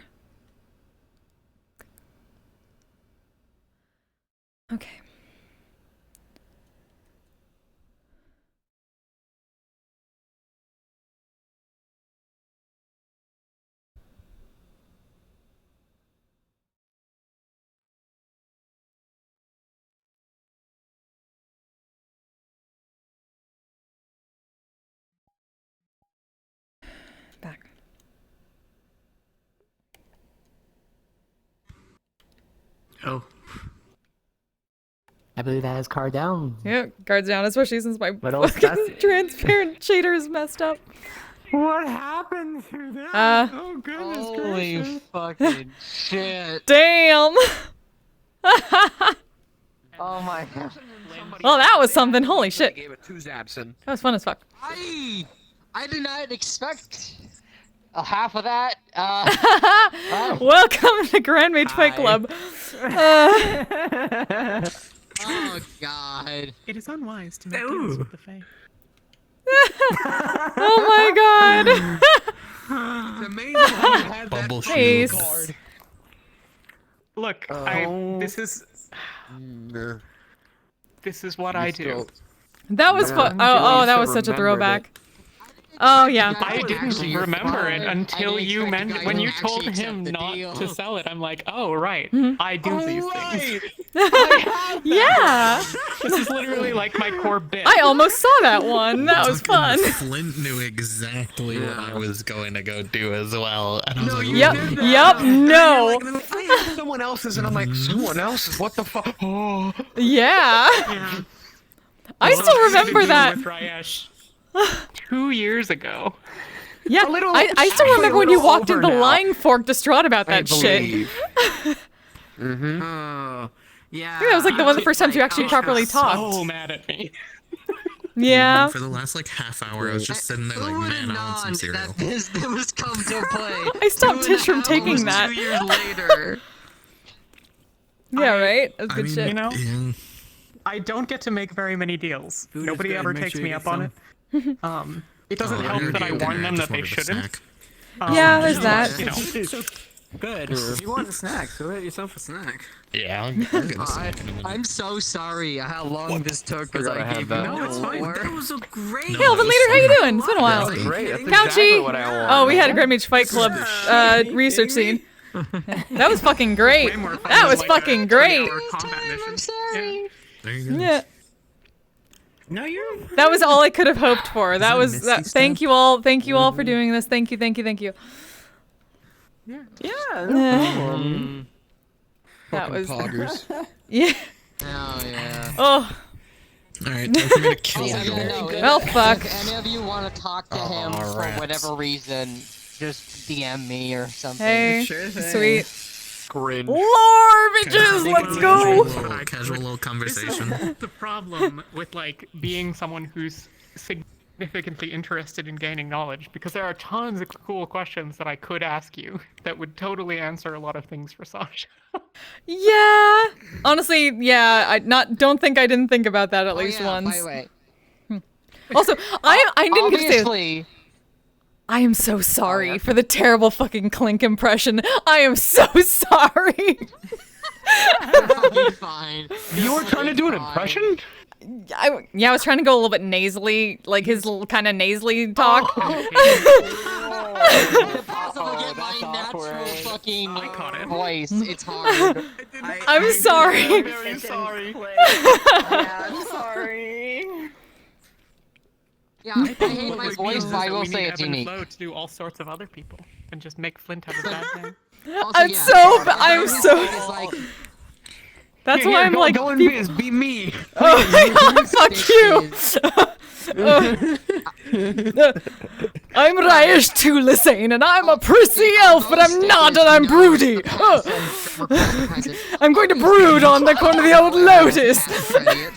Okay. Back. Oh. I believe that is card down. Yeah, guards down, especially since my What else fucking does- transparent shader is messed up. What happened to that? Oh goodness Holy gracious! fucking shit. Damn! Oh my god. Well, that was something. Holy I shit. gave it 2 Zabson. That was fun as fuck. I did not expect a half of that. Welcome to Grand Mage Fight Hi. Club. Oh God. It is unwise to make deals with the Fae. Oh my god. It's amazing how you had Bubble that Nice. card. Look, this is what I do. That was fun. Oh, that was such a throwback. Oh yeah. I didn't Actually, remember it fine. until I didn't you expect mentioned you when to you actually told accept him the not deal. to sell it. I'm like, oh right, I do these things. Yeah. This is literally like my core bit. I almost saw that one. That was fun. Flint knew exactly what I was going to go do as well, and I was like, Yep. "Ooh." Yep. No. I have someone else's, and I'm like, someone else's? What the fuck? Oh. Yeah. Yeah. I still remember that. With Rayesh 2 years ago. Yeah. I still remember when you walked in the line fork distraught about that shit. Oh, yeah. I think that was like the one of the first times you actually properly talked. So mad at me. Yeah. For the last like half hour, I was just sitting there like, Who would man, have I want some known cereal. that this was come to play? I stopped 2.5 Tish from taking almost that. 2 years later. Yeah, right? That's I good mean, shit. You know? yeah. I don't get to make very many deals. Food is Nobody good. ever Make takes sure me you up get on it. It doesn't help you're that I dinner, warn them just that they wanted a shouldn't. snack. Yeah, there's that. You know, So good. If you want a snack, so get yourself a snack. Yeah, I'll get a snack in a minute. I'm so sorry how long this took because Forgot I I had gave that. you No, it's fine. more. That was a great. No, Hey, Elvin that was Leader, how you fun. doing? It's been a while. Yeah, Great. That's Couchy! exactly what I want. Oh, we had a Greenwich Fight Club research scene. That was fucking great. way more fun That than, was like, fucking a great. 3-hour combat mission. There you go. Yeah. No, you're. That was all I could have hoped for. That that was Misty that. stuff? Thank you all. Thank you all for doing this. Thank you. Thank you. Thank you. Yeah. That was. Poggers. Yeah. Oh yeah. Oh. All right, time for me to kill Yeah, you. no, Well, if, fuck. If any of you want to talk to him for rats. whatever reason, just DM me or something. Hey. Sure thing. Sweet. Cringe. Lore, bitches. Let's go. Casual little conversation. The problem with like being someone who's significantly interested in gaining knowledge, because there are tons of cool questions that I could ask you that would totally answer a lot of things for Sasha. Yeah. Honestly, yeah. Don't think I didn't think about that at Oh, least yeah, once. By the way, Also, I didn't get to say. obviously, I am so sorry for the terrible fucking Clink impression. I am so sorry. fucking fine. You were trying to do an Fine. impression? I was trying to go a little bit nasally, like his little kind of nasally talk. It's impossible to get my natural fucking I caught it. voice. It's hard. I'm sorry. I'm very sorry. Yeah, I'm sorry. Yeah, I hate my What voice, means but I is that will we say need it's ebb and unique. flow to do all sorts of other people and just make Flint have a bad name. Also, I'm yeah, so- my I'm voice so- is like, That's Here, why I'm go, like, go and peop- biz, be me. oh my god, fuck you. I'm Rayesh Tulisane, and I'm a prissy elf, but I'm not, and I'm broody. I'm going to brood on the corner of the old lotus.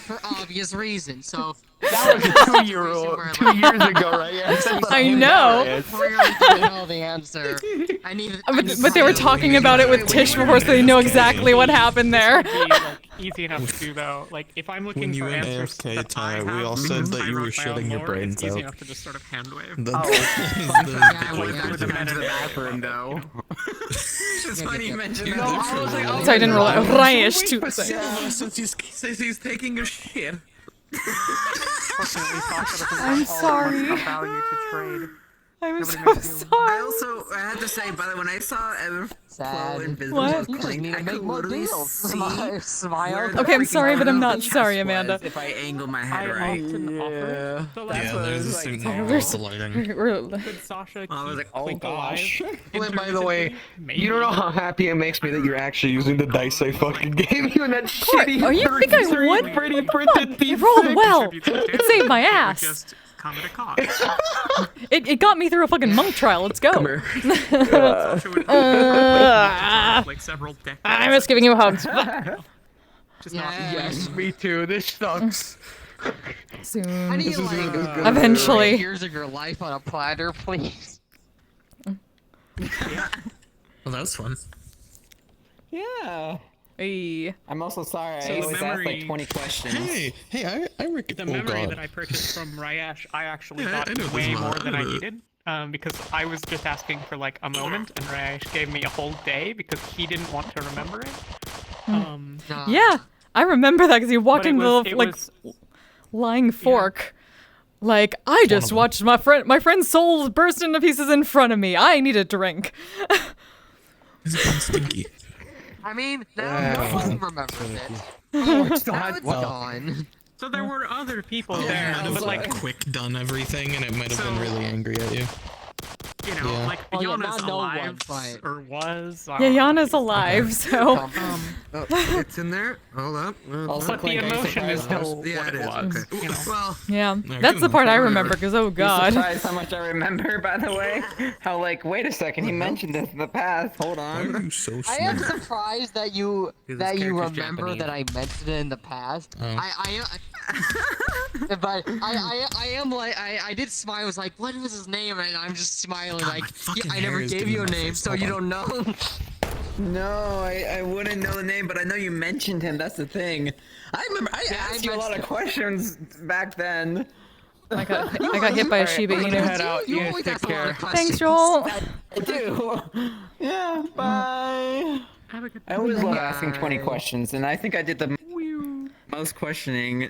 For obvious reasons. So That was 2 years ago, right? Yeah, I know. clearly didn't know the answer. I need. But they were talking about it with Tish before, so they know exactly what happened there. Would be, like, easy enough to do though. Like if I'm looking When you for were in answers AFK that I time, we have, all said because that I you were wrote my own shitting your lore, brains it's easy out. enough to just sort of hand wave. Went to the bathroom though. It's funny you mentioned that. I was like, So I didn't roll it. Rayesh Tulisane. Since he's taking a shit. Fortunately, Sasha doesn't I'm have sorry. all of value to trade. I'm Nobody so makes you- I sorry. also I had to say, by the way, when I saw Evan Sad. invisible, What? You just need to make more deals. Smile. Okay, I'm sorry, but I'm not sorry, Amanda. If I angle my I head right. often offer. So Yeah, there's a certain level We're of lighting. Could Sasha keep I was like, oh Clink alive? Flint, by the way, Maybe. you don't know how happy it makes me that you're actually using the dice I fucking gave you in that shitty Oh, you think I 33 would? pretty Fuck, printed it rolled well. Contributes It saved my would ass. Just come at a cost. It got me through a fucking monk trial. Let's go. Sasha would like several decades. I'm just giving you hugs. Just not Yes, me too. This sucks. I Soon. need like Eventually. 3 years of your life on a platter, please. Well, that was fun. Yeah. Hey. I'm also sorry. So I the always ask like memory- 20 questions. Hey, I reckon. The Oh memory god. that I purchased from Ryash, I actually Yeah, I know got this way one. more I than I know. needed. Because I was just asking for like a moment, and Ryash gave me a whole day because he didn't want to remember it. Yeah, I remember that because you walked But it into was, the it like was, lying fork. Like, I just watched my friend's soul burst into pieces in front of me. I need a drink. Is it getting stinky? I mean, now no one remembers it. Oh, it's Now it's gone. so there were other people Yeah, there, you might have but like like, quick done everything, and it might have been So- really angry at you. you know, Yeah. like Oh, yeah, Yana's not no one, alive, but- or was. Yeah, Yana's alive, so. Oh, it's in there. Hold up. But the Clink, are you emotion is surprised? still Yeah, what it it is. was. Okay. You know. Well, Yeah, give that's the him part I credit. remember, because oh you're god. surprised how much I remember, by the way. How like, wait a second, he mentioned this in the past. Hold Why are on. you so I am smart? surprised that you His remember character's that I mentioned it in the past. Oh. But I am like I did smile. I was like, what was his name? And I'm just smiling God, like, my fucking I never hair is gave getting you a in my name, face. so Hold you on. don't know. No, I wouldn't know the name, but I know you mentioned him. That's the thing. I remember I asked you a lot of questions back then. I got hit by a Shiba I'm gonna Inu. head out. You You always take ask a lot of care. questions. Thanks, Joel. I do. Yeah, bye. Have a good I always love Bye. asking 20 questions, and I think I did the most questioning,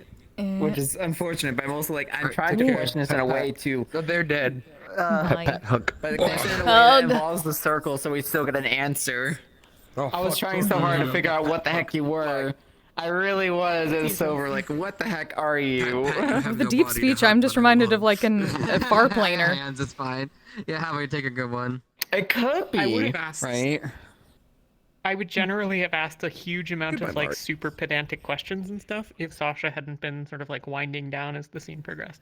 which is unfortunate, but I'm also like, I'm trying to question this in a way to... So they're dead. Nice. Hug. But question in a way that involves the circle, so we still get an answer. Oh, I was trying so hard to figure out what the heck you were. I really was, and so we're like, what the heck are you? With the deep speech, I'm just reminded of like a far planer. Hands, it's fine. Yeah, have we take a good one. It could be, I would have asked. right? I would generally have asked a huge amount of like Mark. super pedantic questions and stuff if Sasha hadn't been sort of like winding down as the scene progressed.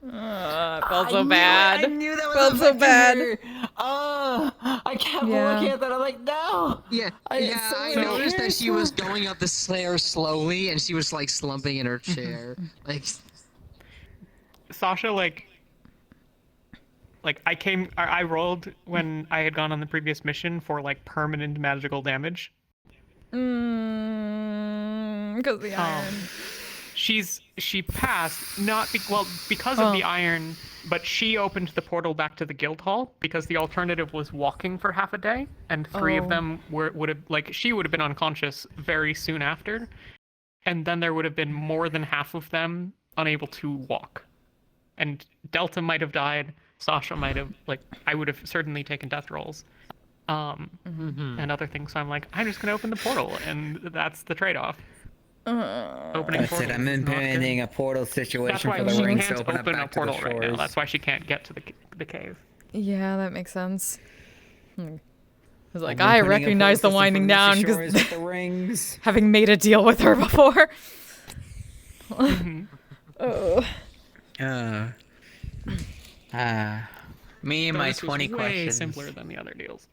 Felt so bad. I knew that was Felt so bad. I kept Yeah. looking at that. I'm like, no. Yeah, I noticed that she was going up the stairs slowly, and she was like slumping in her chair. Like, Sasha like I rolled when I had gone on the previous mission for like permanent magical damage. Because the iron. She passed not because of the iron, but she opened the portal back to the guild hall because the alternative was walking for half a day, and three of them would have she would have been unconscious very soon after, and then there would have been more than half of them unable to walk, and Delta might have died, Sasha might have I would have certainly taken death rolls, and other things. So I'm like, I'm just gonna open the portal, and that's the trade-off. Opening That's it. portals I'm is not good. implementing a portal That's situation why for the she rings can't to open up open a back to the portal right now. shores. That's why she can't get to the cave. Yeah, that makes sense. I was like, I'm I putting a recognize the portal system winding for down Misty Shores because with the rings. having made a deal with her before. Oh. Me and So my this was 20 way questions. simpler than the other deals.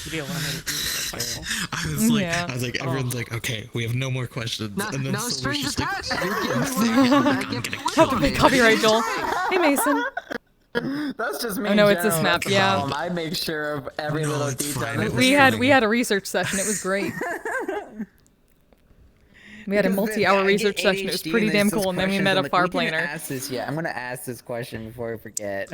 The deal on it is quite cool. I was like, everyone's like, okay, we have no more questions. no, and then no Silver's strings just like, attached. You give me what I want. I give you Have to pay copyright, Joel. Hey, Mason. That's just me. Oh, no, in it's this general. map, That's the yeah. problem. I make sure of every No, little it's detail. fine. This We is had funny. a research session. It was great. We had a Because multi-hour I get research session. It was ADHD pretty and damn there's those cool, and then we questions, met I'm a like, far we can planer. ask this, yeah, I'm gonna ask this question before I forget.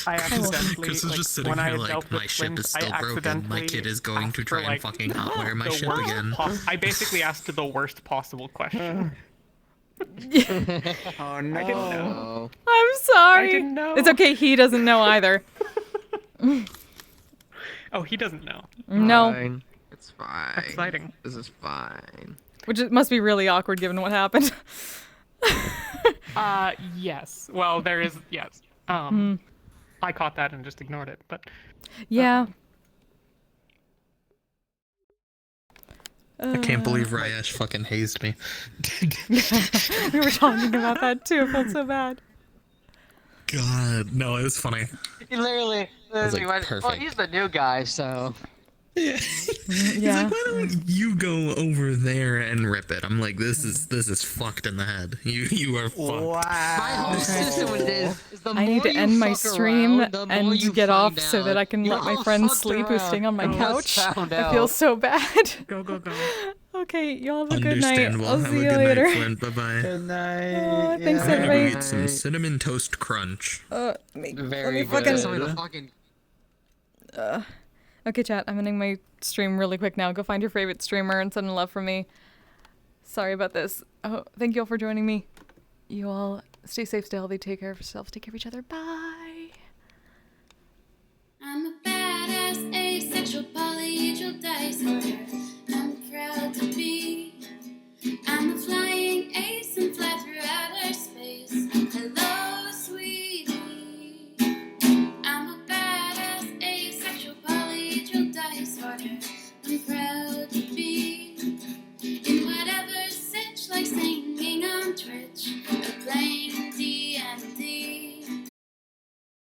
I accidentally, Chris is just sitting when I here had like, dealt my with ship Flint, is still I broken. My accidentally kid is going to asked try for, and fucking hotwire my the ship worst again. I basically asked the worst possible question. Oh no. I didn't know. I'm sorry. I didn't know. It's okay. He doesn't know either. Oh, he doesn't know. No. Fine. It's fine. Exciting. This is fine. Which it must be really awkward given what happened. Yes. Well, there is, yes. I caught that and just ignored it, but Yeah. I can't believe Ryesh fucking hazed me. We were talking about that too. It felt so bad. God, no, it was funny. He literally like, went, well, perfect. he's the new guy, so. Yeah. He's Yeah. like, why don't you go over there and rip it? I'm like, this is fucked in the head. You are fucked. My whole system with this is the more I need to you end my fuck stream around, the more and you get find off so that out. I can You let my all friends fucked sleep who's around staying on my and just couch. found I feel out. so bad. Go, go, go. Okay, y'all have a good night. Understandable. I'll Have see a you good later. night, Flint. Bye bye. Good night. Oh, thanks, I'm gonna go everybody. eat some cinnamon toast crunch. Let me Very fucking. good. Some of the fucking Okay, chat. I'm ending my stream really quick now. Go find your favorite streamer and send love from me. Sorry about this. Oh, thank you all for joining me. You all stay safe, stay healthy, take care of yourselves, take care of each other. Bye.